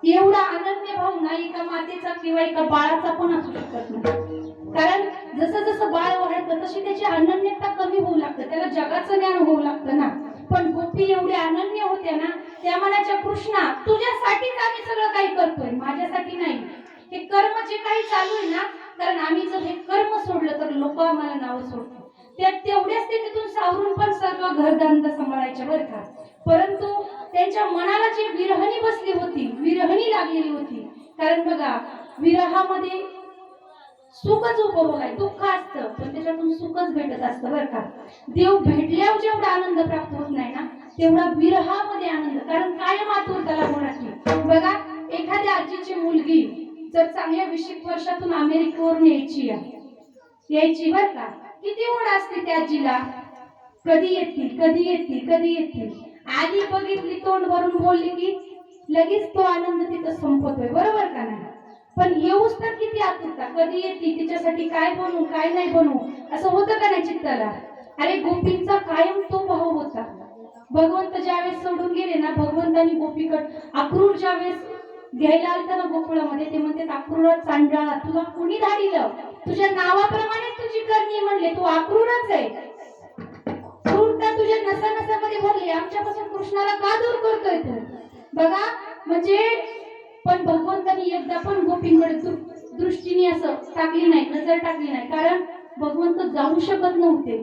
एवढा अनन्य भाव नाही एका मातेचा किंवा एका बाळाचा पण असू शकत नाही. कारण जसं जसं बाळ वाढतं तशी त्याची अनन्यता कमी होऊ लागते, त्याला जगाचं ज्ञान होऊ लागतं ना. पण गोपी एवढ्या अनन्य होत्या ना, त्या मनाच्या कृष्णा तुझ्यासाठीच आम्ही सगळं काही करतोय, माझ्यासाठी नाही. हे कर्म जे काही चालू आहे ना, कारण आम्ही जर हे कर्म सोडलं तर लोक आम्हाला नाव सोडतात. त्या तेवढ्या स्थितीतून सावरून पण सर्व घरधंदा सांभाळायचे बरं का. परंतु त्यांच्या मनाला जी विरहणी बसली होती, विरहणी लागलेली होती. कारण बघा विरहामध्ये सुखच उपभोग आहे, दुःख असतं पण त्याच्यातून सुखच भेटत असतं बरं का. देव भेटल्यावर जेवढा आनंद प्राप्त होत नाही ना, तेवढा विरहामध्ये आनंद. कारण कायम आतुर त्याला होण्याची. बघा एखाद्या आजीची मुलगी जर चांगल्या 20 वर्षातून अमेरिकेवरून यायची बरं का, किती ओढ असते त्या आजीला. कधी येते. आधी बघितली तोंड भरून बोलली की लगेच तो आनंद तिथं संपतोय, बरोबर का नाही. पण येऊच तर किती आतुरता, कधी येते, तिच्यासाठी काय बनवू काय नाही बनवू असं होतं का नाही चित्ताला. अरे गोपींचा कायम तो भाव होता. भगवंत ज्यावेळेस सोडून गेले ना, भगवंतानी गोपीकड अक्रूर ज्यावेळेस घ्यायला आलता ना गोकुळामध्ये, ते म्हणते अक्रूर चांडाळा तुला कुणी धाडिलं, तुझ्या नावाप्रमाणे तुझी करणी म्हणले, तू अक्रूरच आहे. क्रूरता तुझ्या करतोय तू? बघा म्हणजे पण भगवंतानी एकदा पण गोपींकडे दृष्टीने असं टाकली नाही, नजर टाकली नाही, कारण भगवंत जाऊ शकत नव्हते.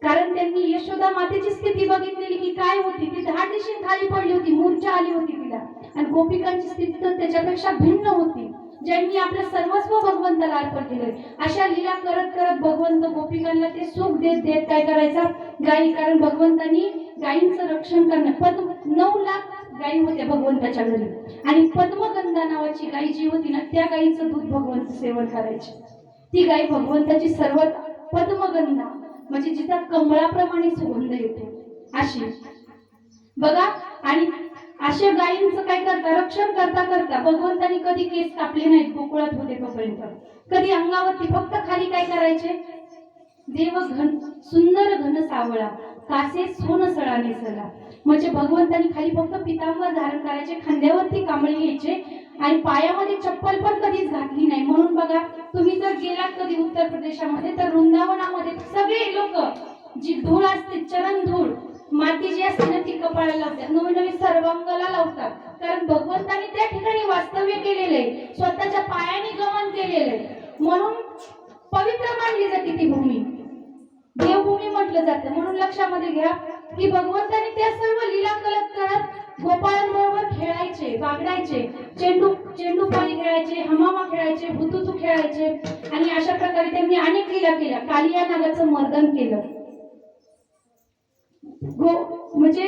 कारण त्यांनी यशोदा मातेची स्थिती बघितलेली की काय होती, ती धाडदिशीन खाली पडली होती, मूर्छा आली होती तिला. आणि गोपिकांची स्थिती तर त्याच्यापेक्षा भिन्न होती, ज्यांनी आपलं सर्वस्व भगवंताला अर्पण केलंय. अशा लीला करत करत भगवंत गोपिकांना ते सुख देत देत काय करायचा, गायी, कारण भगवंतांनी गायींचं रक्षण करणं, 9 लाख गायी होत्या भगवंताच्या घरी, आणि पद्मगंधा नावाची गाय जी होती ना, त्या गायीचं दूध भगवंत सेवन करायचे. ती गाय भगवंताची सर्वात पद्मगंधा म्हणजे जिचा कमळाप्रमाणे सुगंध येतो अशी, बघा. आणि अशा गायींचं काय करता, रक्षण करता करता भगवंतांनी कधी केस कापले नाहीत, गोकुळात होते तोपर्यंत. कधी अंगावरती, फक्त खाली काय करायचे, देव घन सुंदर घन सावळा कासे सोन सळा नेसला. म्हणजे भगवंतांनी खाली फक्त पितांबर धारण करायचे, खांद्यावरती कांबळे घ्यायचे, आणि पायामध्ये चप्पल पण कधीच घातली नाही. म्हणून बघा, तुम्ही जर गेलात कधी उत्तर प्रदेशामध्ये तर वृंदावनामध्ये सगळे लोक जी धूळ असते, चरण धूळ, माती जी असते ना, ती कपाळाला लावतात, नवीन नवीन सर्वांगाला लावतात. कारण भगवंतांनी त्या ठिकाणी वास्तव्य केलेलं आहे, स्वतःच्या पायाने गमन केलेलं आहे, म्हणून पवित्र मानली जाते ती भूमी, देवभूमी म्हटलं जातं. म्हणून लक्षामध्ये घ्या की भगवंतांनी त्या सर्व लीला करत गोपाळांबरोबर खेळायचे, बागडायचे, चेंडू पाणी खेळायचे, हमामा खेळायचे, हुतुतू खेळायचे, आणि अशा प्रकारे त्यांनी अनेक लीला केल्या. कालिया नागाचं मर्दन केलं. म्हणजे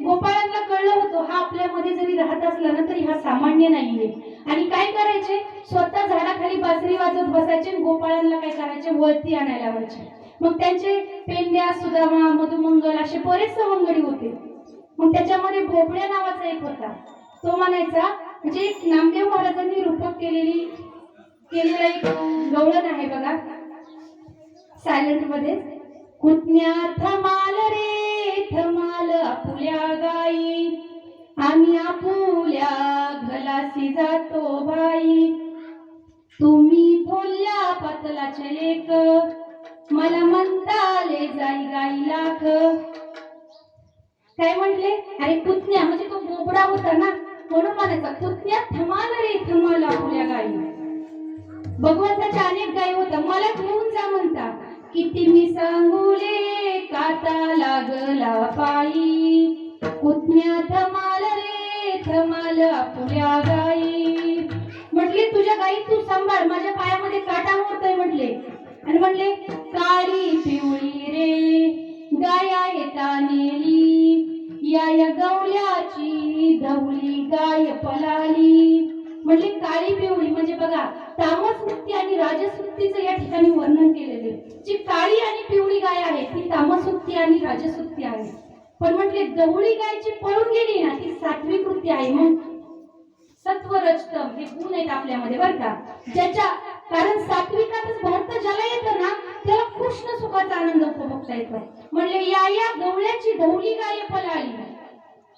गोपाळांना कळलं होतं, हा आपल्यामध्ये जरी राहत असला ना तरी हा सामान्य नाहीये. आणि काय करायचे, स्वतः झाडाखाली बासरी वाजवत बसायचे, गोपाळांना काय करायचे, वरती आणायला लावायचे. मग त्यांचे पेंड्या, सुदामा, मधुमंगल असे बरेच सवंगडी होते. मग त्याच्यामध्ये बोबड्या नावाचा एक होता, तो म्हणायचा, म्हणजे नामदेव महाराजांनी रूपक केलेला एक गवळण आहे बघा, सायलेंट मध्ये. कुटण्या थमाल रे थमाल आपुल्या गाई, आम्ही आपुल्या घलासी जातो बाई, तुम्ही थोरल्या पातलाचे लेक, मला म्हणताले जाई गाई लाख. काय म्हटले, अरे कुतण्या म्हणजे तो बोबडा होता ना, म्हणून म्हणायचा कुतण्या थमाल रे थमाल आपुल्या गाई. भगवंताच्या अनेक गायी होत्या, मला घेऊन जा म्हणता, किती मी सांगुले काता लागला पायी, कुतण्या थमाल रे थमाल आपुल्या गाई. म्हटले तुझ्या गायी तू सांभाळ, माझ्या पायामध्ये काटा होतोय म्हटले. आणि म्हणले काळी पिवळी रे गाया येता नेली, या गवल्याची धवली गाय पलाली. म्हणजे काळी पिवळी म्हणजे बघा, तामस वृत्ती आणि राजस वृत्तीचं या ठिकाणी वर्णन केलेले. जी काळी आणि पिवळी गाय आहे ती तामस वृत्ती आणि राजस वृत्ती आहे. पण म्हटले धवळी गाय जी पळून गेली ना, ती सात्विक वृत्ती आहे. मग सत्व रजतम हे गुण आहेत आपल्यामध्ये बरं का, ज्याच्या कारण सात्विकातच भरत ज्याला येतं ना, त्याला कृष्ण सुखाचा आनंद उपभोगता येतो. म्हणले या गवळ्याची धवली गाय पळाली,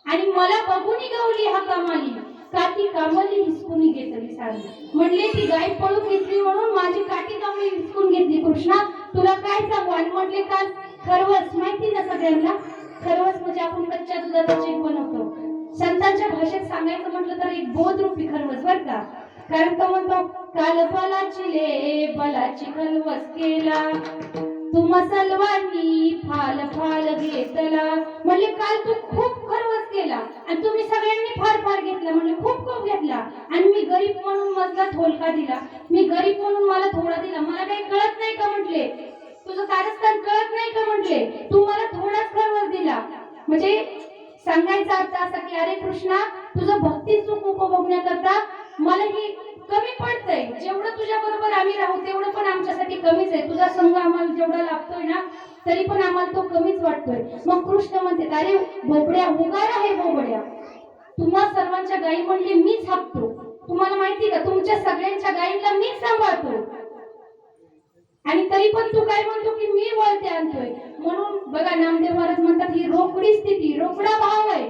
आणि मला बघूनी गवली हा कामाली, काठी कामली हिसकून घेतली सारी. म्हणले ती गाय पळून घेतली म्हणून माझी काठी कामली हिसकून घेतली कृष्णा, तुला काय सांगू. आणि म्हटले का खरवस माहिती ना सगळ्यांना, खरवस म्हणजे आपण कच्च्या दुधाचा चेक बनवतो. संतांच्या भाषेत सांगायचं म्हटलं तर एक बोधरूपी खरवस बर का. कारण तो म्हणतो काल बलाची ले बलाची खलवस केला, तुम्हा सलवांनी फाल फाल घेतला. म्हणले काल तू खूप खरवस केला आणि तुम्ही सगळ्यांनी फार फार घेतला, म्हणजे खूप घेतला. आणि मी गरीब म्हणून मधला थोलका दिला, मी गरीब म्हणून मला थोडा दिला. मला काही कळत नाही का म्हटले, तुझं कारस्थान कळत नाही का म्हटले, तू मला थोडाच खरवस दिला. म्हणजे सांगायचा अर्थ असा की अरे कृष्णा, तुझं भक्ती सुख उपभोगण्याकरता मला ही कमी पडतंय. जेवढं तुझ्या बरोबर आम्ही राहू तेवढं पण आमच्यासाठी कमीच आहे. तुझा संग आम्हाला जेवढा लागतोय ना तरी पण आम्हाला तो कमीच वाटतोय. मग कृष्ण म्हणते अरे बोबड्या, उगार आहे बोबड्या, तुम्हा सर्वांच्या गायी म्हणले मीच हाकतो. तुम्हाला माहिती का, तुमच्या सगळ्यांच्या गायींना मीच सांभाळतो, आणि तरी पण तू काय म्हणतो की मी वळते आणतोय. म्हणून बघा नामदेव महाराज म्हणतात ही रोकडी स्थिती, रोकडा भाव आहे.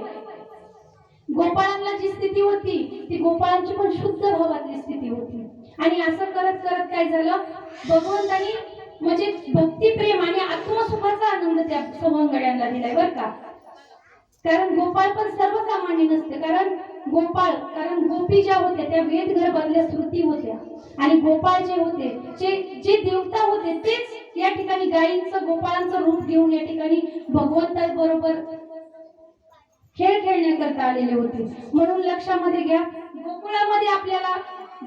गोपाळांना जी स्थिती होती ती गोपाळांची पण शुद्ध भावातली स्थिती होती. आणि असं करत करत काय झालं, भगवंतानी म्हणजे भक्ती प्रेम आणि आत्मसुखाचा आनंद त्या सवंगड्यांना दिलाय बर का. कारण गोपाळ पण सर्वसामान्य नसते. कारण गोपी ज्या होत्या त्या वेद गर्भातल्या श्रुती होत्या आणि गोपाळ जे होते जे देवता होते तेच या ठिकाणी गायींचं गोपाळांचं रूप घेऊन या ठिकाणी भगवंताबरोबर खेळ खेळण्याकरता आलेले होते. म्हणून लक्षामध्ये घ्या, गोकुळामध्ये आपल्याला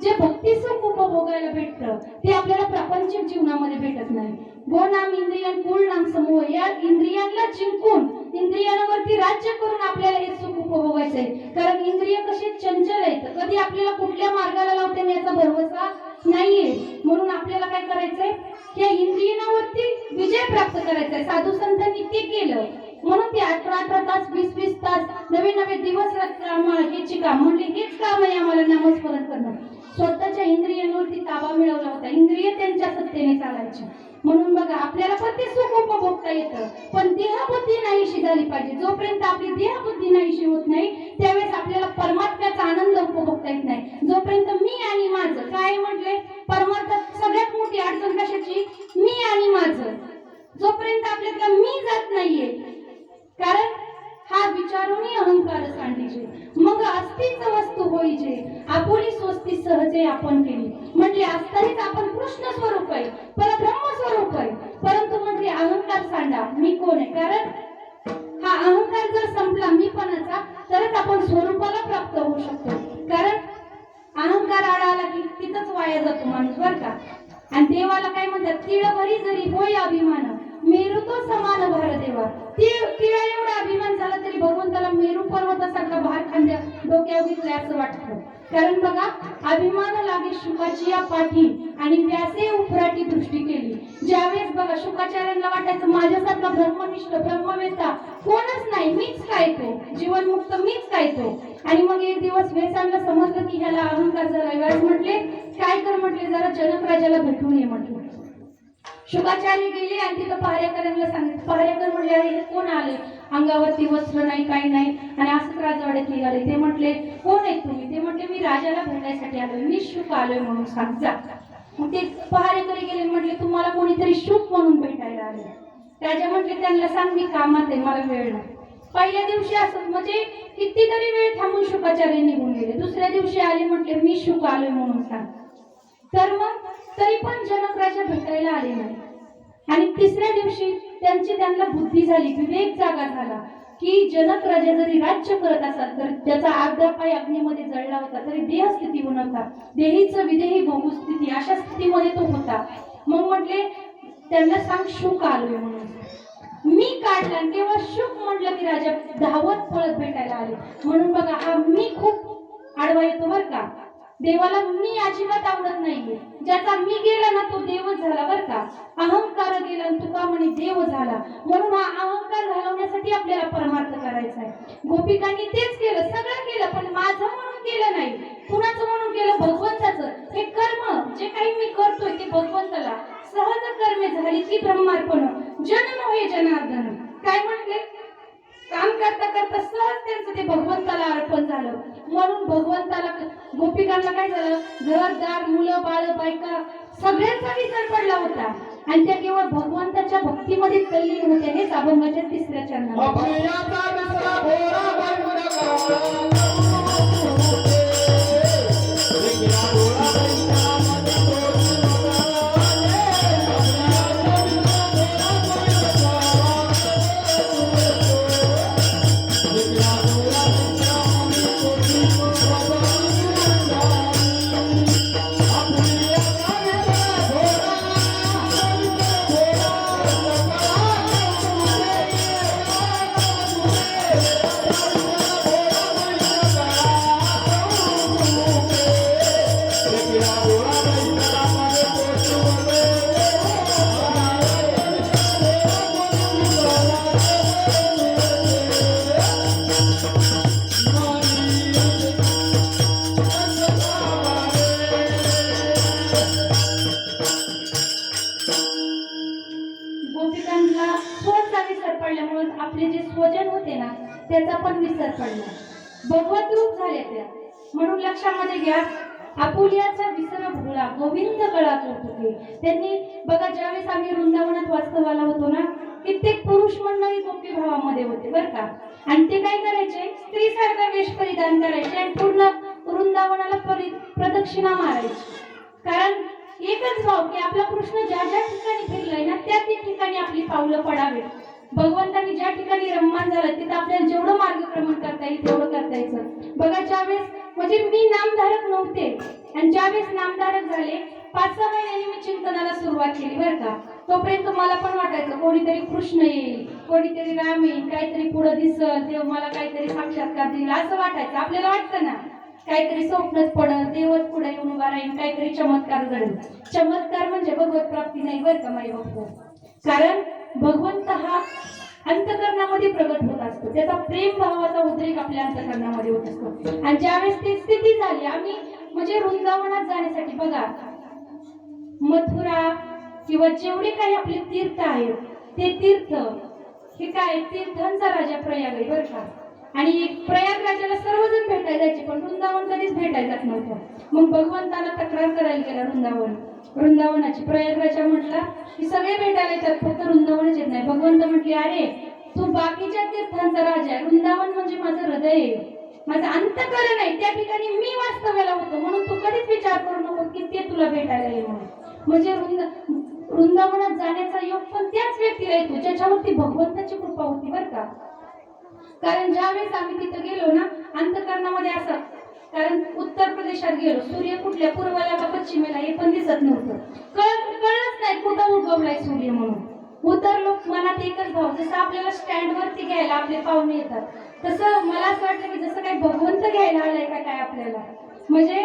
जे भक्ती सुख उपभोगायला भेटतं ते आपल्याला प्रापंचिक जीवनामध्ये भेटत नाही. गो नाम इंद्रियन कुळ नाम समूह, या इंद्रियांना जिंकून इंद्रियांवरती राज्य करून आपल्याला हे सुख उपभोगायचंय. कारण इंद्रिय कशी चंचल आहेत, कधी आपल्याला कुठल्या मार्गाला लावते याचा भरवसा नाहीये. म्हणून आपल्याला काय करायचंय, या इंद्रियांवरती विजय प्राप्त करायचाय. साधू संतांनी ते केलं म्हणून ते 18 तास 20 तास नवे दिवस रात्र हेची काम म्हणले, हेच काम आहे आम्हाला नामस्मरण करणं. स्वतःच्या इंद्रियांवरती ताबा मिळवला होता, इंद्रिय त्यांच्या सत्तेने चालायची. म्हणून बघा, आपल्याला पण ते सुख उपभोगता येतं, पण देहबुद्धी नाहीशी झाली पाहिजे. जोपर्यंत आपली देहबुद्धी नाहीशी होत नाही त्यावेळेस आपल्याला परमात्म्याचा आनंद उपभोगता येत नाही. जोपर्यंत मी आणि माझं, काय म्हटले, परमार्थात सगळ्यात मोठी अडचण कशाची, मी आणि माझं. जोपर्यंत आपल्यातला मी जात नाहीये, कारण हा विचारोनी अहंकार सांडीजे, मग अस्तित्व वस्तू होईजे, आपुली स्वस्ती सहजे आपण केली. म्हणजे असतानाच आपण कृष्ण स्वरूप आहे, परब्रह्म स्वरूप आहे, परंतु म्हणजे अहंकार सांडा, मी कोण आहे. कारण हा अहंकार जर संपला मीपणाचा, तरच आपण स्वरूपाला प्राप्त होऊ शकतो. कारण अहंकार आला की तिथंच वाया जातो माणूस, बरं का. आणि देवाला काय म्हणतात, तिळभरी जरी होय अभिमान, मेरू तो समान भार देवा. तिळा एवढा अभिमान झाला तरी भगवंताला मेरू पर्वतासारखा भार खांद्या डोक्यावर घेतलाय असं वाटतं. कारण बघा, अभिमान लागे शुकाची या पाठी आणि व्यासे उपराटी दृष्टी केली. ज्यावेळेस बघा शुकाचार्यांना वाटायचं माझ्यासारखा ब्रह्मनिष्ठ ब्रह्मवेत्ता कोणच नाही, मीच काय तो जीवनमुक्त, मीच काय तो. आणि मग एक दिवस व्यासांना समजलं की ह्याला अहंकार झाला. व्यास म्हटले काय कर, म्हटले जरा जनक राजाला भेटून ये म्हटलं. शुकाचार्य गेले आणि तिथं पहारेकरांना सांगितलं. पहारेकर म्हटले अरे कोण आले, अंगावरती वस्त्र नाही काही नाही आणि असंच राजवाड्यात निघाले. ते म्हटले कोण आहेत तुम्ही, ते म्हटले मी राजाला भेटायसाठी आलोय, मी शुक आलोय म्हणून सांग जा. मग ते पहारेकरी गेले, म्हटले तुम्हाला कोणीतरी शुक म्हणून भेटायला आले. राजा म्हटले त्यांना सांग मी कामात आहे, मला वेळ नाही. पहिल्या दिवशी असं म्हणजे कितीतरी वेळ थांबून शुकाचार्य निघून गेले. दुसऱ्या दिवशी आले, म्हटले मी शुक आलोय म्हणून सांग. तर मग तरी पण जनक राजा भेटायला आले नाही. आणि तिसऱ्या दिवशी त्यांना बुद्धी झाली, विवेक जागा झाला की जनक राजा जरी राज्य करत असाल तर त्याचा अर्धा पाय अग्नीमध्ये जळला होता तरी देहस्थिती नव्हता, देहीचं विदेही बहुस्थिती अशा स्थितीमध्ये तो होता. मग म्हटले त्यांना सांग शुक आलोय म्हणून. मी काढला आणि तेव्हा शुक म्हटलं की राजा धावत पळत भेटायला आले. म्हणून बघा, हा मी खूप आडवा येतो बरं का. देवाला मी अजिबात आवडत नाहीये. ज्याचा मी गेला ना तो देवच झाला बरं का. अहंकार गेला आणि तुका म्हणे देव झाला. म्हणून हा अहंकार घालवण्यासाठी आपल्याला परमार्थ करायचा आहे. गोपिकांनी तेच केलं, सगळं केलं, पण माझं म्हणून केलं नाही. कुणाचं म्हणून केलं, भगवंताचं. हे कर्म जे काही मी करतोय ते भगवंताला सहज कर्मे झाली ती ब्रह्मार्पण, जन नव्हे जनार्दन. काय म्हटले, काम करता करता सहज त्यांचं ते भगवंताला अर्पण झालं. म्हणून भगवंताला गोपिकांना काय झालं, घरदार मुलं बाळ बायका सगळ्यांचा विसर पडला होता आणि त्या केवळ भगवंताच्या भक्तीमध्ये तल्लीन होत्या. हेच अभंगाच्या तिसऱ्या चरणामध्ये. गोपिकांना स्वतःचा विसर पडल्यामुळे आपले जे स्वजन होते ना त्याचा पण विसर पडला, भगवत रूप झाले त्या. म्हणून लक्षामध्ये घ्या, आपुलियाचा विसर भोळा गोविंद कळा कौतुके. त्यांनी बघा ज्यावेळेस आम्ही वृंदावनात वास्तवाला होतो ना, कित्येक पुरुष मंडळी गोपी भावामध्ये होते बरं का. आणि ते काय करायचे, स्त्रीसारखा वेश परिधान करायचे आणि पूर्ण वृंदावनाला प्रदक्षिणा मारायची. कारण एकच भाव की आपला कृष्ण ज्या ज्या ठिकाणी फिरलाय ना, त्या ठिकाणी आपली पावलं पडावेत. भगवंतांनी ज्या ठिकाणी रममान झालं तिथं आपल्याला जेवढं मार्गक्रमण करता येईल तेवढं करता यायचं. बघा ज्यावेळेस म्हणजे मी नामधारक नव्हते आणि ज्यावेळेस नामधारक झाले 5-6 महिन्यांनी मी चिंतनाला सुरुवात केली बरं का. तोपर्यंत मला पण वाटायचं कोणीतरी कृष्ण येईल, कोणीतरी राम येईल, काहीतरी पुढं दिसल, देव मला काहीतरी साक्षात्कार देईल असं वाटायचं. आपल्याला वाटतं ना काहीतरी स्वप्नच पडल, देवच पुढे येऊन उभा राहील, काहीतरी चमत्कार घडेल. चमत्कार म्हणजे भगवत प्राप्ती नाही बरं का माझे भक्त. कारण भगवंत हा अंतकरणामध्ये प्रगट होत असतो, त्याचा प्रेम भावाचा उद्रेक आपल्या अंतकरणामध्ये होत असतो. आणि ज्यावेळेस ती स्थिती झाली, आम्ही म्हणजे वृंदावनात जाण्यासाठी बघा मथुरा किंवा जेवढे काही आपले तीर्थ आहेत ते तीर्थ हे काय तीर्थांचा राजा प्रयाग आहे बरं का. आणि प्रयाग राजाला सर्वजण भेटायला जायचे पण वृंदावन कधीच भेटायला जात नव्हतं. मग भगवंताला तक्रार करायला गेला वृंदावनाची. प्रयाग राजा म्हटला की सगळे भेटायला येतात फक्त वृंदावनच येत नाही. भगवंत म्हटले अरे तू बाकीच्या तीर्थांचा राजा आहे, वृंदावन म्हणजे माझं हृदय आहे, माझं अंतकरण आहे, त्या ठिकाणी मी वास्तव्याला होतो, म्हणून तू कधीच विचार करू नको की ते तुला भेटायला येईल म्हणून. म्हणजे वृंदावनात जाण्याचा योग पण त्याच व्यक्तीला येतो ज्याच्यावरती भगवंताची कृपा होती बरं का. कारण ज्यावेळेस आम्ही तिथं गेलो ना अंतकरणामध्ये असं, कारण उत्तर प्रदेशात गेलो, सूर्य कुठल्या पूर्वेला का पश्चिमेला हे पण दिसत नव्हतं, कळलंच नाही कुठं उगवलाय सूर्य म्हणून. उतरलो मनात एकच भाव, जसं आपल्याला स्टँड वरती घ्यायला आपले पाहुणे येतात तसं मला असं वाटलं की जसं काही भगवंत घ्यायला आलाय का काय आपल्याला. म्हणजे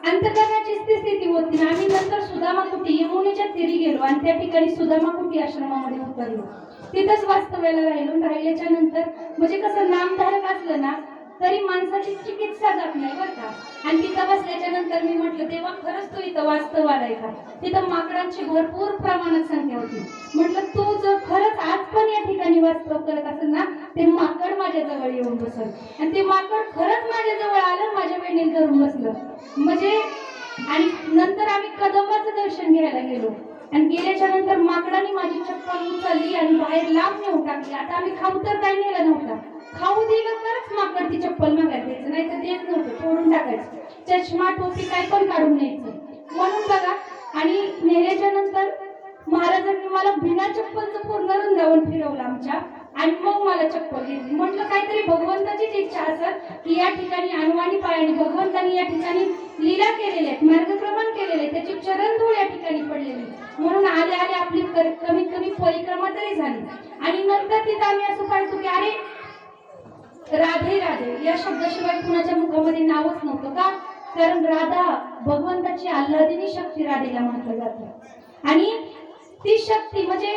अंतकरणाची स्थिती होती ना. आम्ही नंतर सुदामा कुटी यमुनेच्या तीरी गेलो आणि त्या ठिकाणी सुदामा कुटी आश्रमामध्ये उतरलो, तिथंच वास्तव्याला राहिलो. राहिल्याच्या नंतर म्हणजे कसं नामधारक असलं ना तरी माणसाची चिकित्सा जात नाही बरं का. आणि तिथं बसल्याच्या नंतर मी म्हटलं तेव्हा खरंच तू इथं वास्तव आलाय का. तिथं माकडांची भरपूर प्रमाणात संख्या होती. म्हटलं तू जर खरंच आज पण या ठिकाणी वास्तव करत असेल ना ते माकड माझ्या जवळ येऊन बसल. आणि ते माकड खरंच माझ्या जवळ आलं, माझ्या वेणीत धरून बसलं. म्हणजे आणि नंतर आम्ही कदंबाचं दर्शन घ्यायला गेलो आणि गेल्याच्या नंतर माकडाने माझी चप्पल उचलली आणि बाहेर लांब नेऊन टाकली. आता आम्ही खाऊ तर काही नेलं नव्हता, खाऊ दिलं तरच माकड ती चप्पल मागायला द्यायचं, नाही तर देत नव्हतं, तोडून टाकायचं. चष्मा टोपी काय पण काढून न्यायचं म्हणून बघा. आणि नेल्याच्या नंतर महाराजांनी मला बिना चप्पलचं पूर्ण वृंदावन फिरवलं आमच्या आणि मग मला चप्पल घेतली. म्हटलं काहीतरी भगवंताचीच इच्छा असत की या ठिकाणी अनवाणी पायाने भगवंतांनी या ठिकाणी लीला केलेल्या आहेत, मार्गक्रमण केलेले, त्याची चरण धूळ या ठिकाणी पडलेली, म्हणून आले आले आपली कमीत कमी परिक्रमा तरी झाली. आणि नंतर तिथं आम्ही असं पाहिजे की अरे राधे राधे या शब्दाशिवाय कुणाच्या मुखामध्ये नावच नव्हतं का. कारण राधा भगवंताची आल्हादिनी शक्ती राधेला म्हटलं जातं. आणि ती शक्ती म्हणजे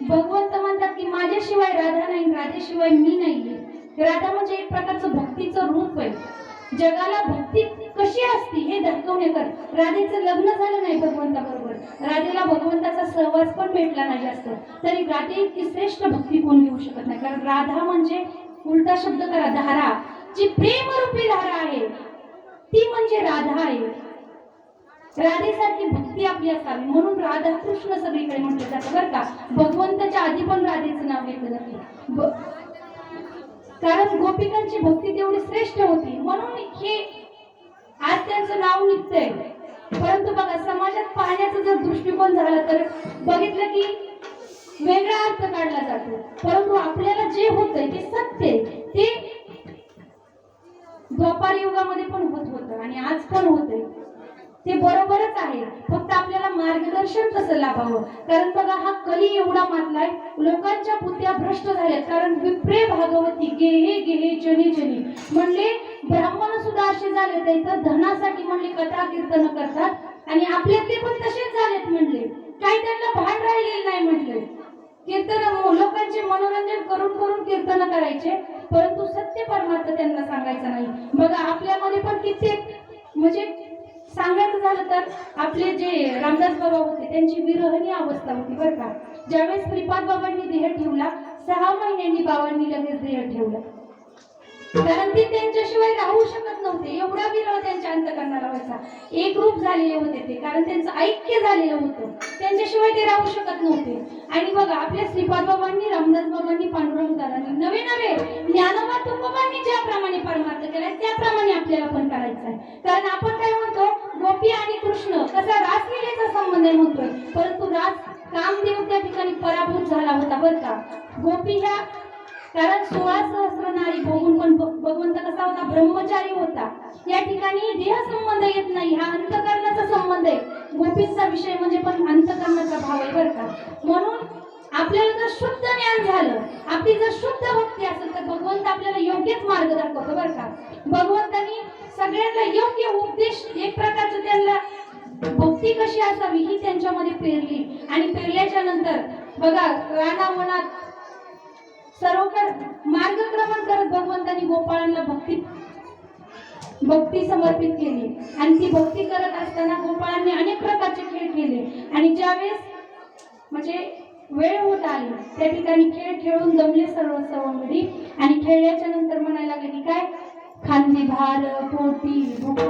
भगवंत म्हणतात की माझ्याशिवाय राधा नाही, राधेशिवाय मी नाहीये. राधा म्हणजे एक प्रकारचं भक्तीचं रूप आहे. जगाला भक्ती कशी असती हे दाखवण्याकर राधेचं लग्न झालं नाही भगवंताबरोबर, राधेला भगवंताचा सहवास पण भेटला नाही जास्त, तरी राधे इतकी श्रेष्ठ भक्ती कोण घेऊ शकत नाही. कारण राधा म्हणजे उलटा शब्द करा धारा, जी प्रेमरूपी धारा आहे ती म्हणजे राधा आहे. राधेसारखी भक्ती आपली असावी म्हणून राधा कृष्ण सगळीकडे म्हटलं जातं बरं का. भगवंताच्या आधी पण राधेचं नाव घेतलं जातं कारण गोपिकांची भक्ती तेवढी श्रेष्ठ होती म्हणून हे आज त्यांचं नाव निघतंय. परंतु बघा समाजात पाहण्याचा जर दृष्टिकोन झाला तर बघितलं की वेगळा अर्थ काढला जातो. परंतु आपल्याला जे होतंय ते सत्य, ते द्वापार युगामध्ये पण होतं आणि आज पण होतंय, ते बरोबरच आहे. फक्त आपल्याला मार्गदर्शन कसं लाभावं. कारण बघा हा कली एवढा मातलाय, लोकांच्या बुद्ध्या भ्रष्ट झाल्यात. कारण विप्रे भागवती गेहे गेहे जनी जनी म्हणले, ब्राह्मण सुद्धा असे झाले तर धनासाठी म्हणले कथा कीर्तन करतात आणि आपल्यातले पण तसेच झालेत म्हणले, काही त्यांना भान राहिलेलं नाही म्हटले. कीर्तन लोकांचे मनोरंजन करून करून कीर्तन करायचे परंतु सत्य परमार्थ त्यांना सांगायचं नाही. बघा आपल्यामध्ये पण कित्येक म्हणजे सांगायचं झालं तर आपले जे रामदास बाबा होते त्यांची विरहणी अवस्था होती बरं का. ज्यावेळेस श्रीपाद बाबांनी देह ठेवला 6 महिन्यांनी बाबांनी लगेच देह ठेवला. कारण ती त्यांच्याशिवाय राहू शकत नव्हते. एवढा विरह त्यांच्या अंतकरणाला व्हायचा. एक रूप झालेले होते ते, कारण त्यांचं ऐक्य झालेलं होतं. त्यांच्याशिवाय ते राहू शकत नव्हते. आणि बघा आपल्या श्रीपाद बाबांनी, रामदास बाबांनी, पांडुरंग दादांनी नवे नवे ज्ञानोबा तुकोबांनी ज्याप्रमाणे परमार्थ केलाय त्याप्रमाणे आपल्याला पण करायचं आहे. कारण आपण काय म्हणतो, गोपी आणि कृष्ण कसा रासलीलेचा संबंध आहे म्हणतोय, परंतु रास कामदेव त्या ठिकाणी पराभूत झाला होता बरं का. गोपी ह्या, कारण 16 सहस्र नारी बघून पण भगवंत कसा होता, ब्रह्मचारी होता. या ठिकाणी देह संबंध येत नाही, हा अंतकरणाचा संबंध आहे. गोपींचा विषय म्हणजे पण अंतकरणाचा भाव आहे बरं का. म्हणून आपल्याला जर शुद्ध ज्ञान झालं, आपली जर शुद्ध भक्ती असेल तर भगवंत आपल्याला योग्यच मार्ग दाखवतो बरं का. भगवंतानी सगळ्यांना योग्य उपदेश, एक प्रकारचं त्यांना भक्ती कशी असावी ही त्यांच्यामध्ये पेरली. आणि पेरल्याच्या नंतर बघा रानावनात सर्वकडे मार्गक्रमण करत भगवंतांनी गोपाळांना भक्ती समर्पित केली. आणि ती भक्ती करत असताना गोपाळांनी अनेक प्रकारचे खेळ केले. आणि ज्यावेळेस म्हणजे वेळ होत आली त्या ठिकाणी खेळ खेळून दमले सर्व सवंगडी. आणि खेळल्याच्या नंतर म्हणायला लागले की काय, खांदी भार पोटी भूक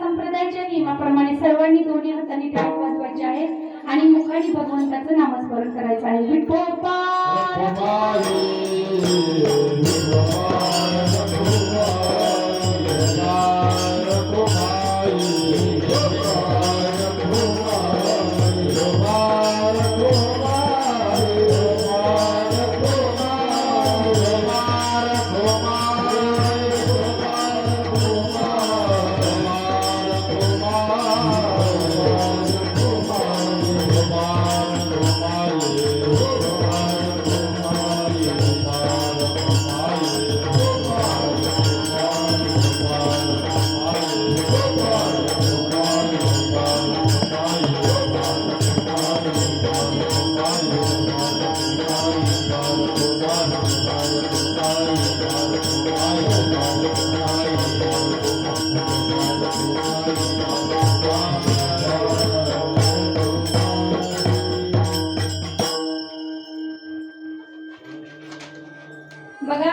संप्रदायाच्या नियमाप्रमाणे सर्वांनी दोन्ही हातांनी टाळ वाजवायचे आहे आणि मुखाने भगवंताचं नामस्मरण करायचं आहे. बघा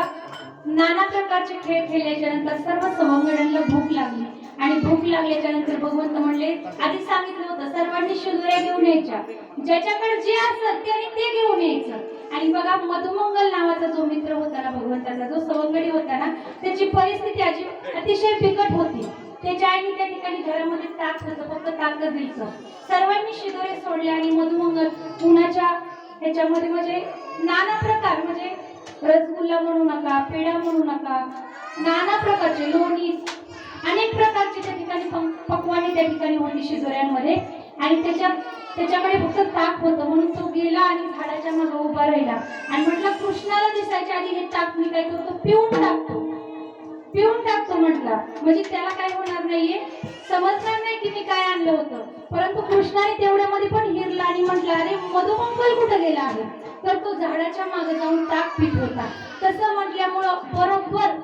नाना प्रकारचे खेळ खेळल्याच्या नंतर सर्व सवंगड्यांना भूक लागली. आणि भूक लागल्याच्या नंतर भगवंत म्हणले, आधी सांगितलं होतं सर्वांनी शिदोऱ्या घेऊन यायच्या, ज्याच्याकडे जे असेल त्याने ते घेऊन यायचं. आणि बघा मधुमंगल नावाचा जो मित्र होता ना भगवंताचा, जो सवंगडी होता ना, त्याची परिस्थिती अतिशय बिकट होती. त्याच्या आईने त्या ठिकाणी घरामध्ये ताक होतं, फक्त ताकच द्यायचं. सर्वांनी शिदोरे सोडले आणि मधुमंगल उन्हाच्या ह्याच्यामध्ये म्हणजे नाना प्रकार, म्हणजे रसगुल्ला म्हणू नका, पेढा म्हणू नका, नाना प्रकारचे लोणी, अनेक प्रकारचे त्या ठिकाणी पक्वाने त्या ठिकाणी होती शिजोऱ्यांमध्ये. आणि त्याच्याकडे फक्त ताक होतं. म्हणून तो गेला आणि झाडाच्या मागे उभा राहिला आणि म्हटलं, कृष्णाला दिसायच्या आधी हे ताक मी काय करतो, पिऊन टाकतो म्हटलं. म्हणजे त्याला काय होणार नाहीये, समजणार नाही की मी काय आणलं होतं. परंतु कृष्णाने तेवढ्यामध्ये पण हिरला आणि म्हटलं, अरे मधुमंगल कुठं गेला आहे, तर तो झाडाच्या मागे जाऊन ताक पित होता. तसं म्हटल्यामुळं बरोबर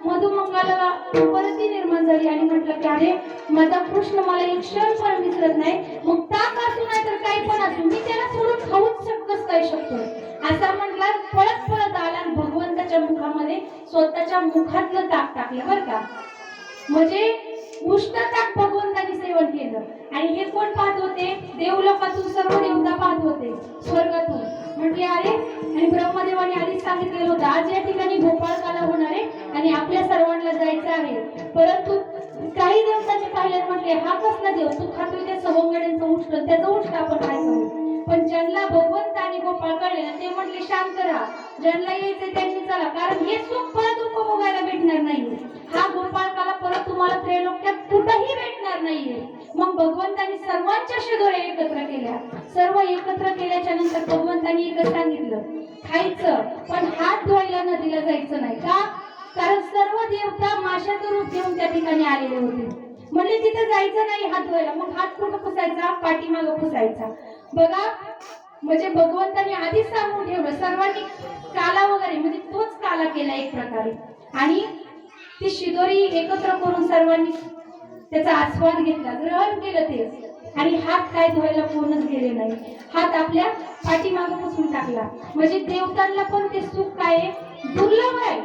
मधुमंगलाला परती निर्माण झाली आणि म्हटलं की अरे माझा कृष्ण मला एक क्षण पण विसरत नाही, मग ताक असू नाही तर काही पण असू, मी त्याला सोडून खाऊच काय शकतोय. असा म्हटला, पळत आला आणि भगवंताच्या मुखामध्ये स्वतःच्या मुखातलं ताक टाकलं बरं का. म्हणजे उष्ण ताक भगवंतांनी सेवन केलं. आणि हे कोण पाहत होते, देवलोकातून सर्व देवता पाहत होते, स्वर्गातून. म्हटले अरे, आणि ब्रह्मदेवाने आधीच सांगितलेलं होतं आज या ठिकाणी गोपाळकाला होणार आहे आणि आपल्या सर्वांना जायचं आहे. परंतु काही दिवसाचे पाहिलं, म्हटले हा कसला देव, तू खातोय त्या सवंगड्यांचं उष्ण, त्याचं उष्ण आपण काय करू. पण ज्यांना भगवंत आणि गोपाळ कळले ना, ते म्हटले शांत राहा, ज्यांना यायचं त्यांनी चला, कारण हे सुख परत उपभोगायला भेटणार नाहीये. हा गोपाळकाला परत तुम्हाला त्रैलोक्यात कुठंही भेटणार नाहीये. मग भगवंतांनी सर्वांच्या शिदोऱ्या एकत्र केल्या. सर्व एकत्र केल्याच्या नंतर भगवंतांनी एकच सांगितलं, खायचं पण हात धुवायला नदीला जायचं नाही. का? कारण सर्व देवता माशाचं रूप घेऊन त्या ठिकाणी आलेले होते. म्हणले तिथे जायचं नाही हात धुवायला. मग हात कुठं पुसायचा? पाठीमागं पुसायचा. बघा, म्हणजे भगवंतांनी आधीच सांगून ठेवलं सर्वांनी काला वगैरे, म्हणजे तोच काला केला एक प्रकारे. आणि ती शिदोरी एकत्र करून सर्वांनी त्याचा आस्वाद घेतला, ग्रहण केलं ते. आणि हात काय धुवायला कोणच गेले नाही, हात आपल्या पाठीमागं पुसून टाकला. म्हणजे देवतांना पण ते सुख काय आहे? दुर्लभ आहे.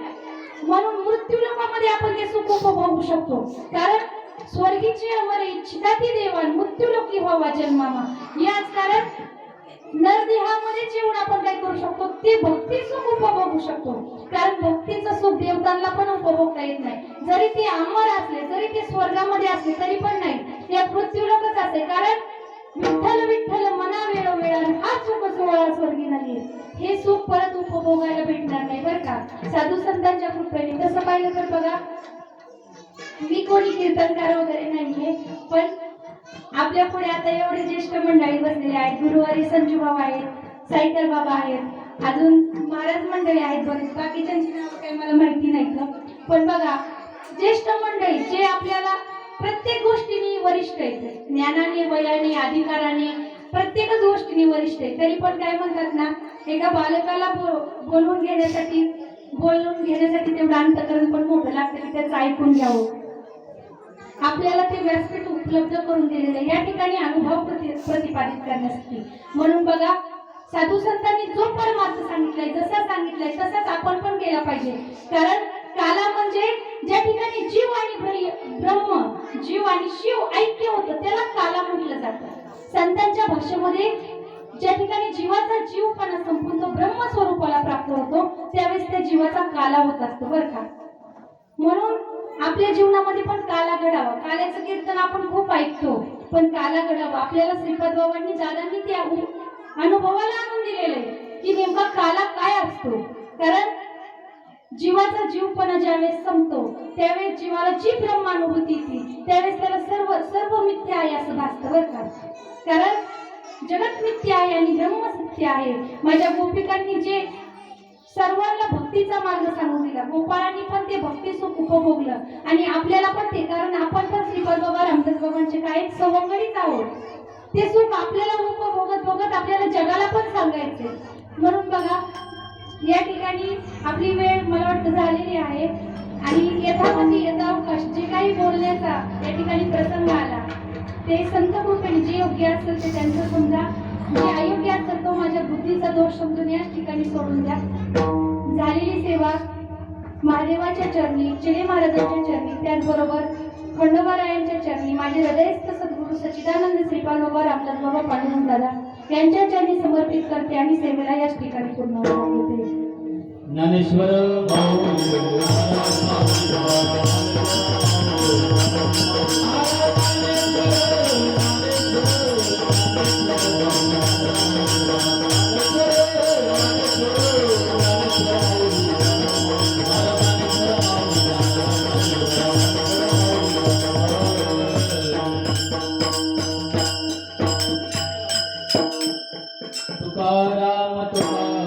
म्हणून मृत्यू लोकामध्ये आपण ते सुख उपभोगू शकतो. कारण स्वर्गीचे अमर इच्छिता ती देवान मृत्यू लोकी व्हावा जन्मामा. याच कारण नरदेहामध्ये येऊन आपण काय करू शकतो? ते भक्ती सुख उपभोगू शकतो. कारण भक्तीचं सुख देवतांना पण उपभोगता येत नाही. जरी ते अमर असले, जरी ते स्वर्गामध्ये असले तरी पण नाही, ते मृत्यू लोकच असते. कारण विठ्ठल विठ्ठल मना वेळोवेळा हा सुख सोहळा स्वर्गी नाही. हे सुख परत उपभोगायला भेटणार नाही बरं का, साधू संतांच्या कृपेने. तसं पाहिलं तर बघा, मी कोणी कीर्तनकार वगैरे नाहीये, पण आपल्या पुढे आता एवढे ज्येष्ठ मंडळी बसलेले आहेत. गुरुवारी संजू बाबा आहेत, साईकर बाबा आहेत, अजून महाराज मंडळी आहेत बरेच. बाकीच्यांची नावं काही मला माहिती नाही. पण बघा, ज्येष्ठ मंडळी जे आपल्याला प्रत्येक गोष्टीने वरिष्ठ आहेत, ज्ञानाने, वयाने, अधिकाराने, प्रत्येकच गोष्टीने वरिष्ठ आहेत. तरी पण काय म्हणतात ना, एका बालकाला बोलवून घेण्यासाठी तेवढं अंतकरण पण मोठं लागतं की त्याचं ऐकून घ्यावं. आपल्याला ते व्यासपीठ उपलब्ध करून दिलेलं आहे या ठिकाणी अनुभव प्रतिपादित करण्यासाठी. म्हणून बघा, साधू संतांनी जो परमार्थ सांगितलाय, जसा सांगितलाय तसाच आपण पण केला पाहिजे. कारण काला म्हणजे ज्या ठिकाणी जीव आणि ब्रह्म, जीव आणि शिव ऐक्य होतं त्याला काला म्हटलं जातं. संतांच्या भाषेमध्ये ज्या ठिकाणी जीवाचा जीवपणा संपून तो ब्रह्मस्वरूपाला प्राप्त होतो त्यावेळेस त्या जीवाचा काला होत असतो बरं का. म्हणून आपल्या जीवनामध्ये पण काला घडावा. काल्याचं कीर्तन आपण खूप ऐकतो, पण काला घडावा. आपल्याला श्रीपाद बाबांनी दादांनी त्या अनुभवाला आणून दिलेलं आहे की नेमका काला काय असतो. कारण जीवाचा जीवपणा ज्यावेळेस संपतो त्यावेळेस जीवाला जी ब्रह्मानुभूती येते त्यावेळेस त्याला सर्व मिथ्या आहे असं भासतं बरं का. कारण जगत मिथ्य आहे आणि ब्रह्म सत्य आहे. माझ्या गोपिकांनी जे सर्वांना भक्तीचा मार्ग सांगून दिला, गोपाळांनी पण ते भक्ती सुख उपभोगलं आणि आपल्याला पण ते. कारण आपण पण श्रीपाद बाबा, रामदास बाबांचे काय सवंगडीच आहोत. ते सुख आपल्याला उपभोगत आपल्याला जगाला पण सांगायचे. म्हणून बघा, या ठिकाणी आपली वेळ मला वाटतं झालेली आहे आणि यथावकाश जे काही बोलण्याचा या ठिकाणी प्रसंग आला ते संत कृपेने जे योग्य असेल ते त्यांचं समजा, जे अयोग्य असेल तो माझ्या बुद्धीचा दोष समजून याच ठिकाणी सोडून द्या. झालेली सेवा महादेवाच्या चरणी, चिले महाराजांच्या चरणी, त्याचबरोबर खंडोबारायांच्या चरणी, माझे हृदयस्थ सद्गुरू सच्चिदानंद श्रीपाद बाबा, रामदास बाबा, पांडुरंग दादा यांच्या चरणी समर्पित करते आणि सेवेला याच ठिकाणी पूर्ण होते. ज्ञानेश्वर तुकाराम तुकाराम